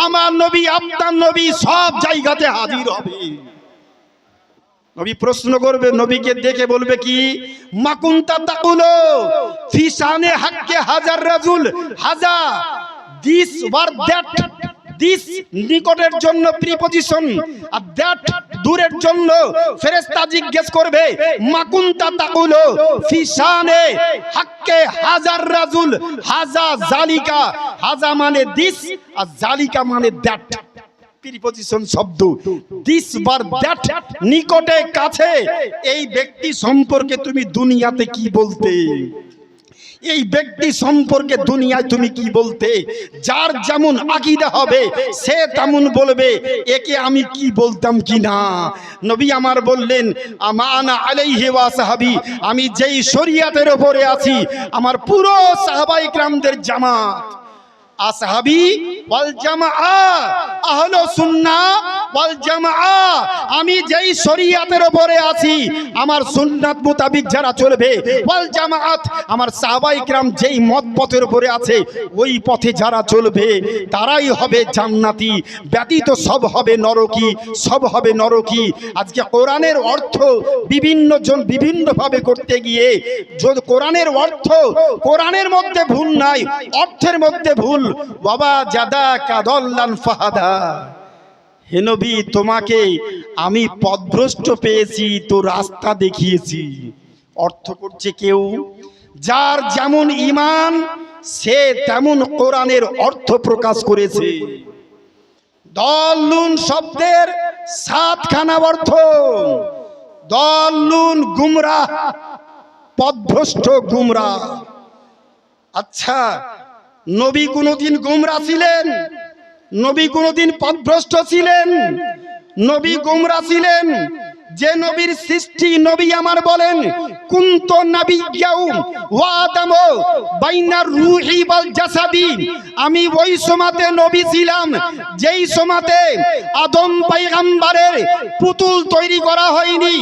আমার নবী, আপনার নবী সব জায়গাতে হাজির হবে। নবী প্রশ্ন করবে, নবীকে দেখে বলবে কি? মাকুন্তা তাকুলো ফি শানে হাক্কে হাজার রাজুল। হাজা, দিস ওয়ার দ্যাট। দিস নিকটের জন্য প্রিপজিশন, আর দ্যাট দূরের জন্য। ফেরেশতা জিজ্ঞেস করবে, মাকুন্তা তাকুলো ফি শানে হাক্কে হাজার রাজুল। হাজা জালিকা, হাজা মানে দিস আর জালিকা মানে দ্যাট। প্রিপজিশন শব্দ, দিস বার দ্যাট, নিকটে, কাছে। এই ব্যক্তি সম্পর্কে তুমি দুনিয়াতে কি বলতে? এই ব্যক্তি সম্পর্কে দুনিয়ায় তুমি কি বলতে? যার যেমন আকীদা হবে সে তেমন বলবে, একে আমি কি বলতাম কি না। নবী আমার বললেন, আমানা আলাইহি ওয়া সাহাবী, আমি যেই শরীয়তের উপরে আছি আমার পুরো সাহাবায়ে কিরামদের জামাত। আসহাবি ওয়াল জামাআ, আহলে সুন্নাহ ওয়াল জামাআ, আমি যেই শরীয়তের উপরে আছি, আমার সুন্নাত মোতাবেক যারা চলবে, ওয়াল জামাআত, আমার সাহাবায়ে কিরাম যেই মত পথের উপরে আছে ওই পথে যারা চলবে তারাই হবে জান্নাতি, ব্যতীত সব হবে নরকী, সব হবে নরকী। আজকে কোরআনের অর্থ বিভিন্ন জন বিভিন্নভাবে করতে গিয়ে যদি কোরআনের অর্থ, কোরআনের মধ্যে ভুল নাই, অর্থের মধ্যে ভুল। বাবা জাদা কাদল্লান ফাহাদা, হে নবী তোমাকে আমি পথভ্রষ্ট পেয়েছি তো রাস্তা দেখিয়েছি। অর্থ করছে কেউ যার যেমন ঈমান সে তেমন কোরআনের অর্থ প্রকাশ করেছে। দল্লুন শব্দের সাতখানা অর্থ। দল্লুন গুমরাহ, পথভ্রষ্ট গুমরাহ। আচ্ছা, নবী কোনদিন গুমরাহ ছিলেন? নবী কোনদিন পথভ্রষ্ট ছিলেন? নবী গুমরাহ ছিলেন? যে নবীর সৃষ্টি নবী আমার বলেন কুনতু নাবিয়্যাও ওয়া আদামু বাইনার রূহি ওয়াল জাসাদি, আমি ওই সময়তে নবী ছিলাম যেই সময়তে আদম পয়গম্বরের পুতুল তৈরি করা হয়নি।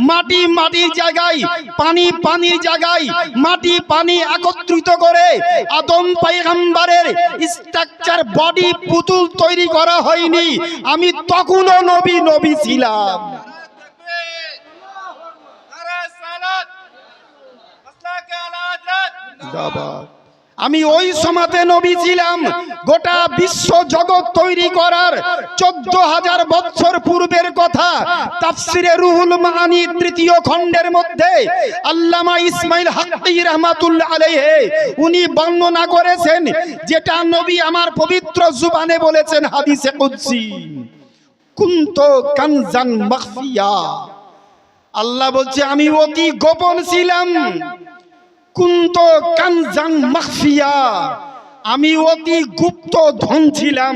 মাটি মাটির জায়গায়, পানি পানির জায়গায়, মাটি পানি একত্রিত করে আদম পয়গম্বরের স্ট্রাকচার বডি পুতুল তৈরি করা হয়নি। আমি তখনও নবী ছিলাম। আমি ওই সময়তে নবী ছিলাম। গোটা বিশ্ব জগৎ তৈরি করার 14,000 বছর পূর্বের কথা তাফসিরে রুহুল মাআনি 3য় খণ্ডের মধ্যে আল্লামা ইসমাইল হাক্কি রাহমাতুল্লাহ আলাইহি উনি বর্ণনা করেছেন, যেটা নবী আমার পবিত্র জুবানে বলেছেন হাদিসে কুদসি, কুনতু কানজান মাখফিয়া। আল্লাহ বলছে আমি অতি গোপন ছিলাম। কুনতু কানজান মাখফিয়া, আমি অতি গুপ্ত ধন ছিলাম,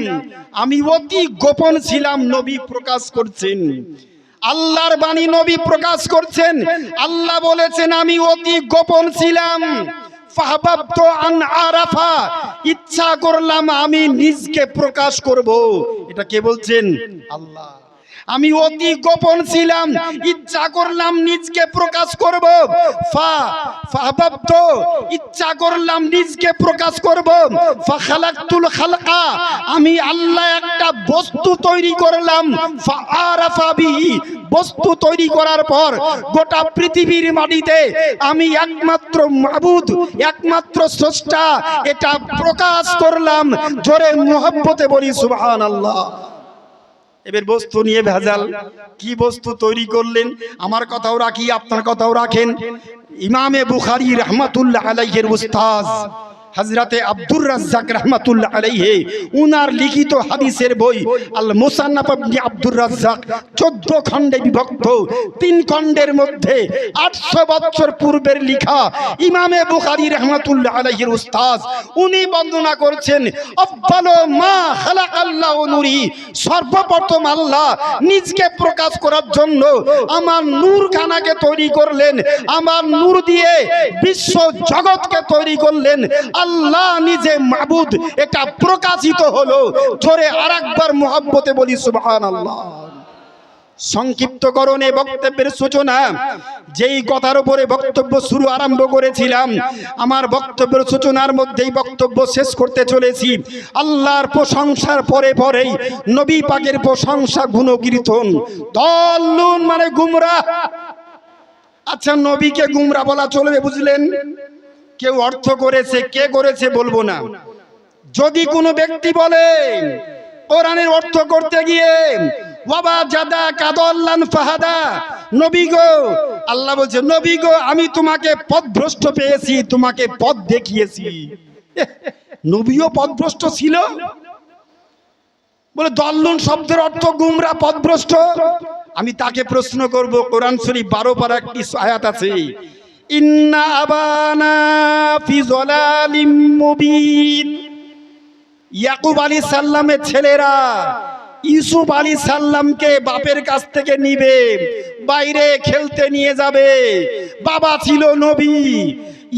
আমি অতি গোপন ছিলাম। নবী প্রকাশ করছেন, আল্লাহর বাণী নবী প্রকাশ করছেন। আল্লাহ বলেছেন আমি অতি গোপন ছিলাম। ফাহবাবতু আন আরাফা, ইচ্ছা করলাম আমি নিজকে প্রকাশ করব। এটা কে বলছেন? আল্লাহ। আমি অতি গোপন ছিলাম, ইচ্ছা করলাম নিজকে প্রকাশ করব। ফাহবাবতু, ইচ্ছা করলাম নিজকে প্রকাশ করব। ফাখালাকতুল খালকা, আমি আল্লাহ একটা বস্তু তৈরি করলাম। ফাআরাফা বিহি, বস্তু তৈরি করার পর গোটা পৃথিবীর মাটিতে আমি একমাত্র মাবুদ, একমাত্র স্রষ্টা, এটা প্রকাশ করলাম। জোরে মুহাব্বতে বলি সুবহানাল্লাহ। এবার বস্তু নিয়ে ভেজাল। কি বস্তু তৈরি করলেন? আমার কথাও রাখি, আপনার কথাও রাখেন। ইমামে বুখারী রাহমাতুল্লাহ আলাইহির উস্তাদ হযরতে আব্দুর রাজ্জাক রাহমাতুল্লাহ আলাইহি উনার লিখিত হাদিসের বই আল মুসান্নাফ ইবনে আব্দুর রাজ্জাক 14 খণ্ডে বিভক্ত। 3 খণ্ডের মধ্যে 800 বছর পূর্বের লেখা ইমামে বুখারী রাহমাতুল্লাহ আলাইহির উস্তাদ উনি বর্ণনা করেছেন আফদালু মা খালাকাল্লাহু নূরি, সর্বপ্রথম আল্লাহ নিজকে প্রকাশ করার জন্য আমার নূর খানাকে তৈরি করলেন, আমার নূর দিয়ে বিশ্ব জগৎকে তৈরি করলেন। আল্লাহ নিজে মাবুদ, এটা প্রকাশিত হলো। জোরে আরেকবার মুহাব্বতে বলি সুবহানাল্লাহ। সংক্ষিপ্তকরণে বক্তব্যের সূচনা, যেই কথার উপরে বক্তব্য শুরু আরম্ভ করেছিলাম, আমার বক্তব্যের সূচনার মধ্যেই বক্তব্য শেষ করতে চলেছি। আল্লাহর প্রশংসার পরে পরেই নবী পাকের প্রশংসা গুণকীর্তন। দল্লুন মানে গুমরাহ। আচ্ছা, নবীকে গুমরাহ বলা চলবে? বুঝলেন? কেউ অর্থ করেছে, কে করেছে বলবো না। যদি কোনো ব্যক্তি বলে কোরআনের অর্থ করতে গিয়ে ওয়াবা জাদা কাদল্লান ফাহাদা, নবী গো, আল্লাহ বলছে নবী গো আমি তোমাকে পথভ্রষ্ট পেয়েছি, তোমাকে পথ দেখিয়েছি। নবীও পথভ্রষ্ট ছিল? বলে দল্লুন শব্দের অর্থ গুমরা, পথভ্রষ্ট। আমি তাকে প্রশ্ন করব, কোরআন শরীফ 12 পারা একটি আয়াত আছে, ইন্না আবানা ফি যালালিম মুবিন। ইয়াকুব আলাইহিস সালামের ছেলেরা ইউসুফ আলাইহিস সালামকে বাপের কাছ থেকে নিবে, বাইরে খেলতে নিয়ে যাবে। বাবা ছিল নবী।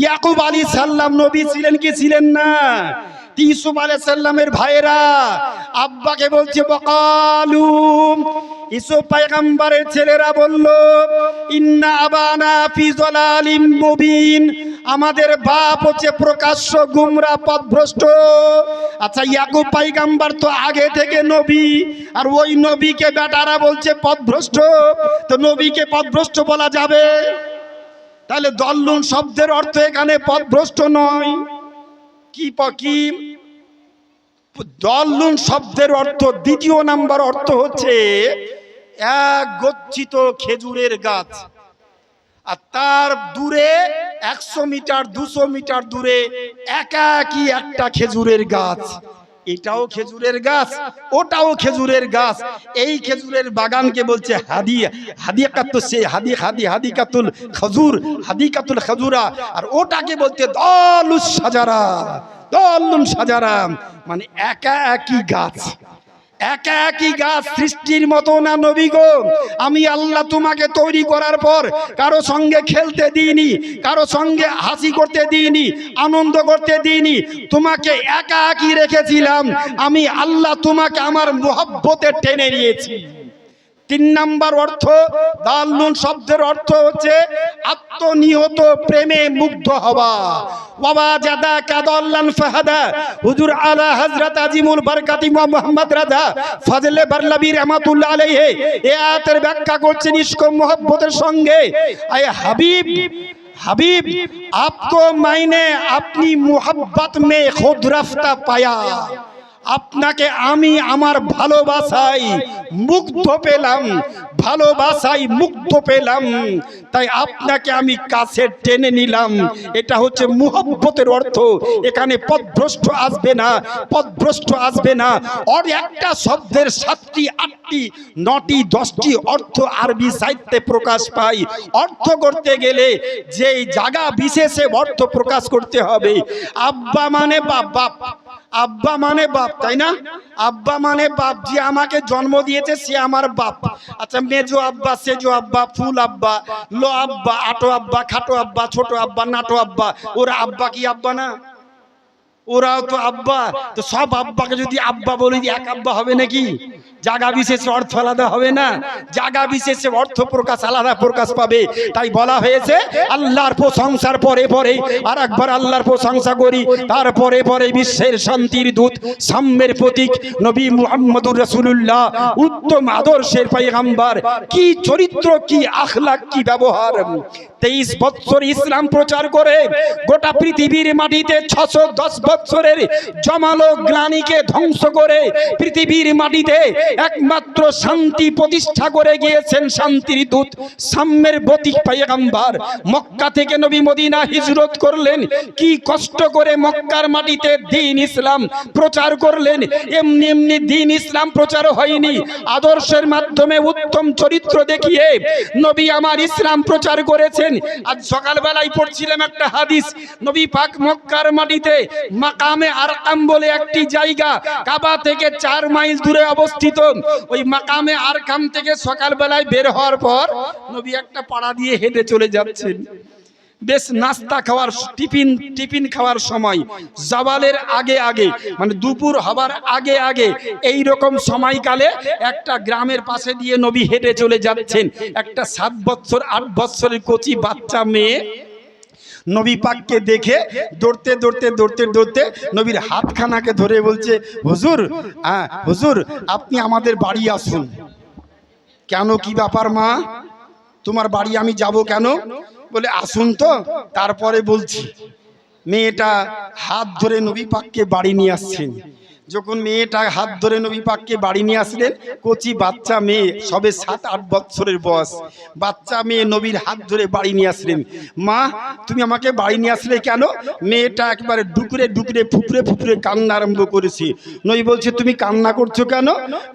ইয়াকুব আলাইহিস সালাম নবী ছিলেন কি ছিলেন না? ইউসুফ আলাইহিস সালামের ভাইরা আব্বাকে বলছে বকালু, ইউসুফ পয়গম্বরের ছেলেরা বলল ইন্না আবানা ফি যালালিম মুবিন, আমাদের বাপ হচ্ছে প্রকাশ্য গুমরা পথভ্রষ্ট। আচ্ছা ইয়াকুব পয়গম্বর তো আগে থেকে নবী, আর ওই নবীকে বেটারা বলছে পথভ্রষ্ট, তো নবীকে পথভ্রষ্ট বলা যাবে? তাহলে দল্লুন শব্দের অর্থ এখানে পথভ্রষ্ট নয়। কি দল্লুন শব্দের অর্থ দ্বিতীয় নাম্বার অর্থ হচ্ছে এক গচ্ছিত খেজুরের গাছ, আর তার দূরে 100 মিটার 200 মিটার দূরে একাকী একটা খেজুরের গাছ। এটাও খেজুরের গাছ, ওটাও খেজুরের গাছ। এই খেজুরের বাগানকে বলছে হাদিকাতুল খেজুর, হাদিকাতুল খেজুরা। আর ওটাকে বলতে দলুস সাজারা, দলুন সাজারা, মানে একাকী গাছ। একাকী গাছ সৃষ্টির মতো না নবী গো। আমি আল্লাহ তোমাকে তৈরি করার পর কারো সঙ্গে খেলতে দিইনি, কারো সঙ্গে হাসি করতে দিইনি, আনন্দ করতে দিইনি, তোমাকে একাকী রেখেছিলাম। আমি আল্লাহ তোমাকে আমার মুহাব্বতে টেনে নিয়েছি। 3 নাম্বার অর্থ দাল্লুন শব্দের অর্থ হচ্ছে আত্মনিহত প্রেমে মুগ্ধ হওয়া। ওয়াবা জাদা কাদাল্লান ফাহাদা, হুজুর আলা হযরত আজিমুল বরকাতি মুহাম্মদ রাজা ফজলে বারলাবি রাহমাতুল্লাহ আলাইহি এই আয়াতের ব্যাখ্যা করছেন ইশক মুহাব্বতের সঙ্গে। আয় হাবিব, हबीब आपको मैंने अपनी मोहब्बत में खुद रफ्ता पाया, আপনাকে আমি আমার ভালোবাসায় মুগ্ধ পেলাম, ভালোবাসায় মুগ্ধ পেলাম, তাই আপনাকে আমি কাছে টেনে নিলাম। এটা হচ্ছে মুহাব্বতের অর্থ। এখানে পথভ্রষ্ট আসবে না, পথভ্রষ্ট আসবে না। আর একটা শব্দের 7টি 8টি 9টি 10টি অর্থ আরবি সাহিত্যে প্রকাশ পায়। অর্থ করতে গেলে যেই জায়গা বিশেষে অর্থ প্রকাশ করতে হবে। আব্বা মানে বাপ, বাপ আব্বা মানে বাপ, তাই না? আব্বা মানে বাপ, যে আমাকে জন্ম দিয়েছে সে আমার বাপ। আচ্ছা মেজো আব্বা, সেজো আব্বা, ফুল আব্বা, লো আব্বা, আটো আব্বা, খাটো আব্বা, ছোট আব্বা, নাটো আব্বা, ওরা আব্বা কি আব্বা না? ওরাও তো আব্বা। তো সব আব্বাকে যদি আব্বা বলি এক আব্বা হবে নাকি? জায়গা বিশেষে অর্থ আলাদা হবে না? জায়গা বিশেষে অর্থ প্রকাশ আলাদা প্রকাশ পাবে। তাই বলা হয়েছে আল্লাহর প্রশংসার পরে পরে আর একবার আল্লাহর প্রশংসা করি, তারপরে পরে বিশ্বের শান্তির দূত, সাম্যের প্রতীক নবী মুহাম্মদুর রাসূলুল্লাহ, উত্তম আদর্শের পয়গম্বর। কি চরিত্র, কি আখলাক, কি ব্যবহার! 23 বছর ইসলাম প্রচার করে গোটা পৃথিবীর মাটিতে 610 বছরের জমালো গ্লানিকে ধ্বংস করে পৃথিবীর মাটিতে একমাত্র শান্তি প্রতিষ্ঠা করে গিয়েছেন শান্তির দূত, সাম্যের প্রতীক পয়গম্বর। মক্কা থেকে নবী মদিনা হিজরত করলেন, কি কষ্ট করে মক্কার মাটিতে দ্বীন ইসলাম প্রচার করলেন। এমনি এমনি দ্বীন ইসলাম প্রচার হয়নি, আদর্শের মাধ্যমে উত্তম চরিত্র দেখিয়ে নবী আমার ইসলাম প্রচার করেছেন। আজ সকালবেলায় পড়ছিলাম একটা হাদিস, নবী পাক মক্কার মাটিতে মাকামে আরকাম বলে একটি জায়গা, কাবা থেকে 4 মাইল দূরে অবস্থিত। ওই মাকামে আরকাম থেকে সকালবেলায় বের হওয়ার পর নবী একটা পাড়া দিয়ে হেঁটে চলে যাচ্ছেন। বেশ নাস্তা খাওয়ার, টিফিন খাওয়ার সময়, জাওয়ালের আগে আগে, মানে দুপুর হবার আগে আগে এই রকম সময়কালে একটা গ্রামের পাশে দিয়ে নবী হেঁটে চলে যাচ্ছেন। একটা 7 বছর 8 বছরের কচি বাচ্চা মেয়ে নবী পাককে দেখে দৌড়তে দৌড়তে দৌড়তে দৌড়তে নবীর হাতখানাকে ধরে বলছে, হুজুর, হুজুর আপনি আমাদের বাড়ি আসুন। কেন, কি ব্যাপার মা, তোমার বাড়ি আমি যাব কেন? বলে আসুন তো, তারপরে বলছি। মেয়েটা হাত ধরে নবী পাককে বাড়ি নিয়ে আসছেন। যখন মেয়েটা হাত ধরে নবী পাককে বাড়ি নিয়ে আসলেন, কচি বাচ্চা মেয়ে, সবে 7-8 বছরের বয়স বাচ্চা মেয়ে নবীর হাত ধরে বাড়ি নিয়ে আসলেন। মা তুমি আমাকে বাড়ি নিয়ে আসলে কেন? মেয়েটা একবারে ডুকরে ডুকরে ফুপড়ে ফুপড়ে কান্না আরম্ভ করেছে। নবী বলছে তুমি কান্না করছো কেন,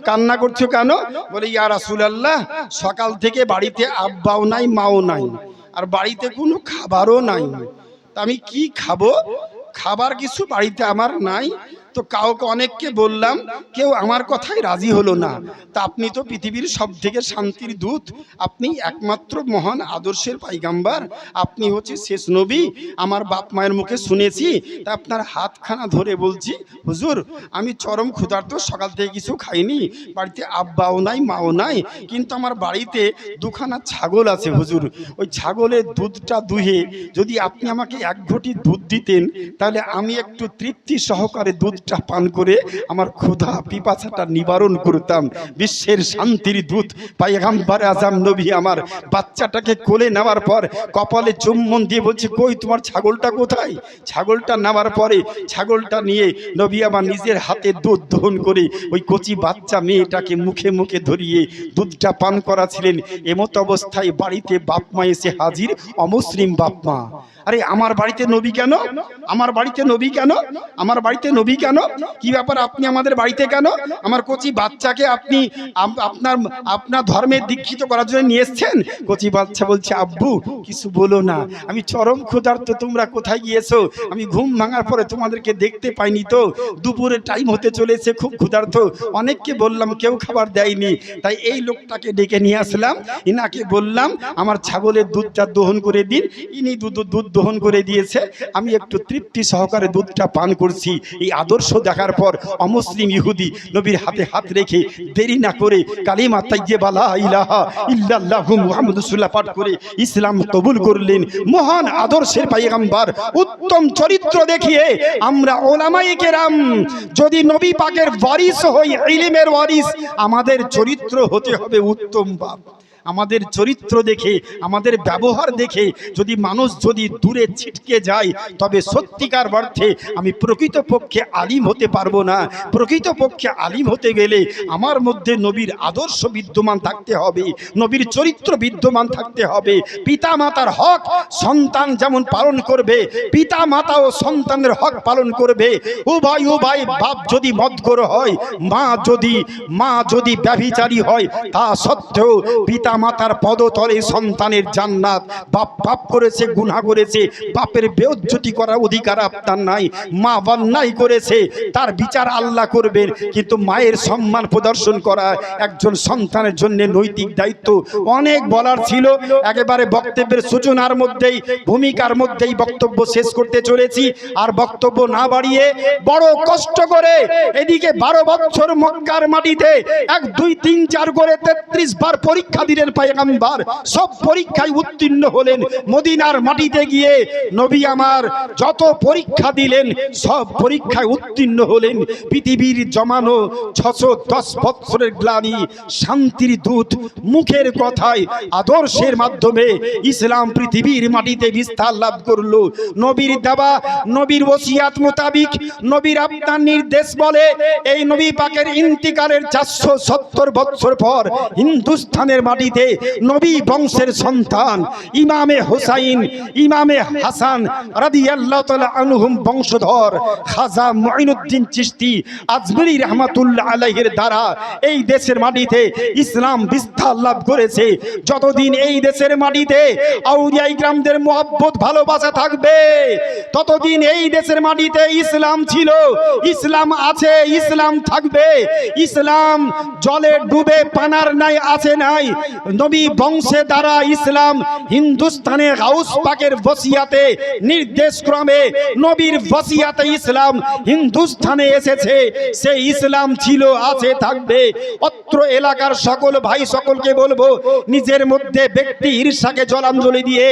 কান্না করছো কেন? বলে ইয়া রাসূলুল্লাহ, সকাল থেকে বাড়িতে আব্বাও নাই, মাও নাই, আর বাড়িতে কোনো খাবারও নাই। তা আমি কি খাবো? খাবার কিছু বাড়িতে আমার নাই, তো কাউকে অনেককে বললাম, কেউ আমার কথায় রাজি হলো না। তা আপনি তো পৃথিবীর সব থেকে শান্তির দূত, আপনি একমাত্র মহান আদর্শের পাইগাম্বার, আপনি হচ্ছে শেষ নবী, আমার বাপ মায়ের মুখে শুনেছি। তা আপনার হাতখানা ধরে বলছি, হুজুর আমি চরম ক্ষুধার্ত, সকাল থেকে কিছু খাইনি, বাড়িতে আব্বাও নাই মাও নাই, কিন্তু আমার বাড়িতে দুখানা ছাগল আছে হুজুর, ওই ছাগলের দুধটা দুহে যদি আপনি আমাকে এক ঘটি দুধ দিতেন, তাহলে আমি একটু তৃপ্তি সহকারে দুধটা পান করে আমার ক্ষুধা পিপাসাটা নিবারণ করতাম। বিশ্বের শান্তির দূত পয়গম্বর আজম নবী আমার বাচ্চাটাকে কোলে নেওয়ার পর কপালে চুম্বন দিয়ে বলছে, কই তোমার ছাগলটা কোথায়? ছাগলটা নেওয়ার পরে ছাগলটা নিয়ে নবী আমার নিজের হাতে দুধ দহন করে ওই কচি বাচ্চা মেয়েটাকে মুখে মুখে ধরিয়ে দুধটা পান করাছিলেন। এমত অবস্থায় বাড়িতে বাপ মা এসে হাজির, অমুসলিম বাপ মা। আরে আমার বাড়িতে নবী কেন? আমার বাড়িতে নবী কেন? আমার বাড়িতে নবী কেন? কি ব্যাপার, আপনি আমাদের বাড়িতে কেন? আমার কচি বাচ্চাকে আপনি আপনার ধর্মে দীক্ষিত করার জন্য নিয়ে এসেছেন? কচি বাচ্চা বলছে, আব্বু কিছু বলো না, আমি চরম ক্ষুধার্ত, তোমরা কোথায় গিয়েছো? আমি ঘুম ভাঙার পরে তোমাদেরকে দেখতে পাইনি, তো দুপুরের টাইম হতে চলেছে, খুব ক্ষুধার্ত। অনেককে বললাম, কেউ খাবার দেয়নি, তাই এই লোকটাকে ডেকে নিয়ে আসলাম, ইনাকে বললাম আমার ছাগলের দুধটা দহন করে দিন। ইনি দুধ দহন করে দিয়েছে, আমি একটু তৃপ্তি সহকারে দুধটা পান করছি। এই আদর্শ দেখার পর অমুসলিম ইহুদি নবীর হাতে হাত রেখে দেরি না করে কালিমা তাইয়্যিবা লা ইলাহা ইল্লাল্লাহু মুহাম্মাদুর রাসূলুল্লাহ পাঠ করে ইসলাম কবুল করলেন। মহান আদর্শের পয়গম্বর, উত্তম চরিত্র দেখিয়ে আমরা উলামায়ে কেরাম যদি নবী পাকের ওয়ারিস হই, ইলমের ওয়ারিস, আমাদের চরিত্র হতে হবে উত্তম। বাপ আমাদের চরিত্র দেখে, আমাদের ব্যবহার দেখে যদি মানুষ যদি দূরে ছিটকে যায়, তবে সত্যিকার অর্থে আমি প্রকৃতপক্ষে আলিম হতে পারবো না। প্রকৃতপক্ষে আলিম হতে গেলে আমার মধ্যে নবীর আদর্শ বিদ্যমান থাকতে হবে, নবীর চরিত্র বিদ্যমান থাকতে হবে। পিতা মাতার হক সন্তান যেমন পালন করবে, পিতা মাতা ও সন্তানের হক পালন করবে। উভয় বাপ যদি মদখোর হয়, মা যদি ব্যভিচারী হয়, তা সত্ত্বেও পিতা মাতার পদতলে সন্তানের জান্নাত। বাপ পাপ করেছে, গুনাহ করেছে, বাপের বেইজ্জতি করার অধিকার আপনার নাই। মা অন্যায় করেছে, তার বিচার আল্লাহ করবেন, কিন্তু মায়ের সম্মান প্রদর্শন করা একজন সন্তানের জন্য নৈতিক দায়িত্ব। অনেক বলার ছিল, একেবারে বক্তব্যের সূচনার মধ্যেই, ভূমিকার মধ্যেই বক্তব্য শেষ করতে চলেছি। আর বক্তব্য না বাড়িয়ে বড় কষ্ট করে এদিকে 12 বছর মক্কার মাটিতে 1 2 3 4 করে 33 বার পরীক্ষা দিলেন পয়গম্বর। সব পরীক্ষায় উত্তীর্ণ হলেন। মদিনার মাটিতে গিয়ে নবী আমার যত পরীক্ষা দিলেন, সব পরীক্ষায় উত্তীর্ণ হলেন। পৃথিবীর জমানো 610 বছরের গ্লানি, শান্তির দূত মুখের কথায় আদর্শের মাধ্যমে ইসলাম পৃথিবীর মাটিতে বিস্তার লাভ করলো। নবীর দেওয়া, নবীর ওসিয়াত মোতাবিক, নবীর আপনার নির্দেশ বলে এই নবী পাকের ইন্তিকালের 470 বছর পর হিন্দুস্তানের মাটিতে নবী বংশের সন্তান ইমামে হুসাইন, ইমামে হাসান রাদিয়াল্লাহু তাআলা আনহুম বংশধর খাজা মুঈনুদ্দিন চিশতি আজমিরি রাহমাতুল্লাহ আলাইহির দ্বারা এই দেশের মাটিতে ইসলাম বিস্তার লাভ করেছে। যতদিন এই দেশের মাটিতে আউলিয়া ইকরামদের মহব্বত ভালোবাসা থাকবে, ততদিন এই দেশের মাটিতে ইসলাম ছিল, ইসলাম আছে, ইসলাম থাকবে। ইসলাম জলে ডুবে পানার নাই আছে নাই। নবী বংশে দ্বারা ইসলাম হিন্দুস্তানে গাউস পাকের ওসিয়াতে, নির্দেশ ক্রমে নবীর ওসিয়াতে ইসলাম হিন্দুস্তানে এসেছে। সেই ইসলাম ছিল, আছে, থাকবে। অত্র এলাকার সকল ভাই সকলকে বলবো, নিজের মধ্যে ব্যক্তি ঈর্ষাকে জলাঞ্জলি দিয়ে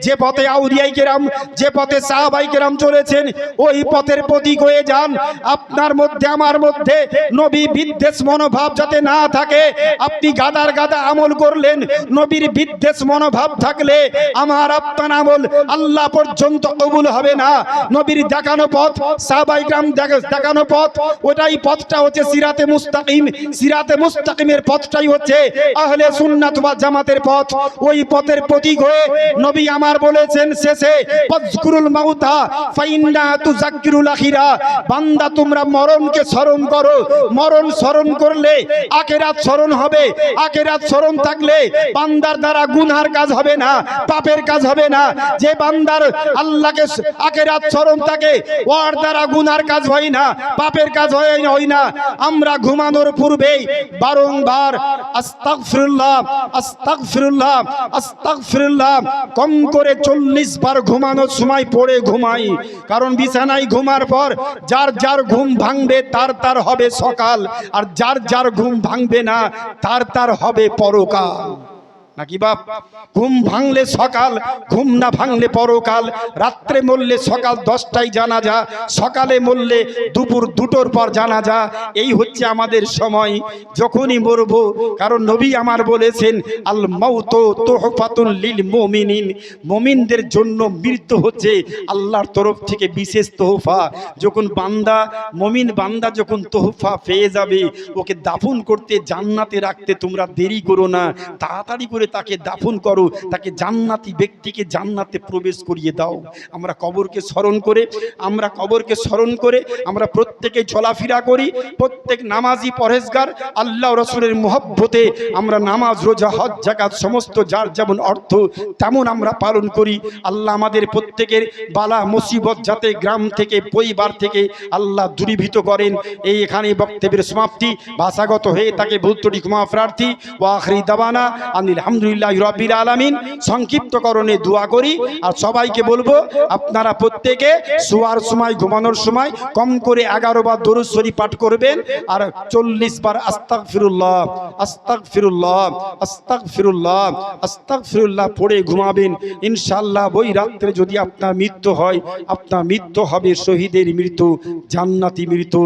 যে পথে আউলিয়া কেরাম, যে পথে সাহাবায়ে কেরাম চলেছেন, ওই পথের প্রতীক হয়ে যান। আপনার মধ্যে আমার মধ্যে নবী বিদ্বেষ মনোভাব যাতে না থাকে। আপনি গাদার গাদা আমল করলেন, নবীর বিদ্বেষ মনোভাব থাকলে আমার আপনার আমল আল্লাহ পর্যন্ত কবুল হবে না। নবীর দেখানো পথ, সাহাবায়ে কেরাম দেখানো পথ, ওটাই পথটা হচ্ছে সিরাতে মুস্তাকিম। সিরাতে মুস্তাকিম মুস্তাকিমের পথটাই হচ্ছে আহলে সুন্নাত ওয়াল জামাতের পথ। ওই পথের প্রতীক হয়ে নবী আমার বলেছেন শেষে, ফাজকুরুল মাউতা ফাইন্না তুযাক্কিরুল আখিরা, বান্দা তোমরা মরণকে স্মরণ করো, মরণ স্মরণ করলে আখিরাত স্মরণ হবে। আখিরাত স্মরণ থাকলে বান্দার দ্বারা গুনার কাজ হবে না, পাপের কাজ হবে না। যে বান্দার আল্লাহকে আখিরাত স্মরণ থাকে ওর দ্বারা গুনার কাজ হয় না, পাপের কাজ হয় না। আমরা ঘুমানোর পূর্বেই বারংবার আস্তাগফিরুল্লাহ আস্তাগফিরুল্লাহ আস্তাগফিরুল্লাহ কম করে 40 বার ঘুমানোর সময় পড়ে ঘুমাই। কারণ বিছানায় ঘুমার পর যার যার ঘুম ভাঙবে তার হবে সকাল, আর যার যার ঘুম ভাঙবে না তার হবে পরকাল। নাকি বাপ? ঘুম ভাঙলে সকাল, ঘুম না ভাঙলে পরকাল। রাত্রে মরলে সকাল 10টায় জানাজা, সকালে মরলে দুপুর 2টোর পর জানাজা। এই হচ্ছে আমাদের সময় যখনই মরবো। কারণ নবী আমার বলেছেন আল মাউতু তুহফাতুল লিল মুমিনিন, মুমিনদের জন্য মৃত্যু হচ্ছে আল্লাহর তরফ থেকে বিশেষ তোহফা। যখন বান্দা, মুমিন বান্দা যখন তোহফা পেয়ে যাবে, ওকে দাফন করতে, জান্নাতে রাখতে তোমরা দেরি করো না, তাড়াতাড়ি করে তাকে দাফন করো, তাকে জান্নাতি ব্যক্তিকে জান্নাতে প্রবেশ করিয়ে দাও। আমরা কবরকে স্মরণ করে, আমরা প্রত্যেকে চলাফেরা করি। প্রত্যেক নামাজি পরহেজগার আল্লাহ রাসূলের মুহাব্বতে আমরা নামাজ, রোজা, হজ, যাকাত সমস্ত যার যেমন অর্থ তেমন আমরা পালন করি। আল্লাহ আমাদের প্রত্যেকের বালা মুসিবত যাতে গ্রাম থেকে, পরিবার থেকে আল্লাহ দূরীভূত করেন। এই এখানে বক্তব্যের সমাপ্তি। ভাষাগত হয়ে তাকে ভুলত্রুটি ক্ষমা প্রার্থী। ওয়া আখিরি দাওয়ানা আনিল হামদুলিল্লাহি রাব্বিল আলামিন। সংক্ষিপ্তকরণে দোয়া করি। আর সবাইকে বলবো আপনারা প্রত্যেকে শোয়ার সময়, ঘুমানোর সময় কম করে 11 বার দরুদ শরীফ পাঠ করবেন আর 40 বার আস্তাগফিরুল্লাহ আস্তাগফিরুল্লাহ আস্তাগফিরুল্লাহ আস্তাগফিরুল্লাহ পড়ে ঘুমাবেন। ইনশাআল্লাহ ওই রাত্রে যদি আপনার মৃত্যু হয়, আপনার মৃত্যু হবে শহীদের মৃত্যু, জান্নাতি মৃত্যু।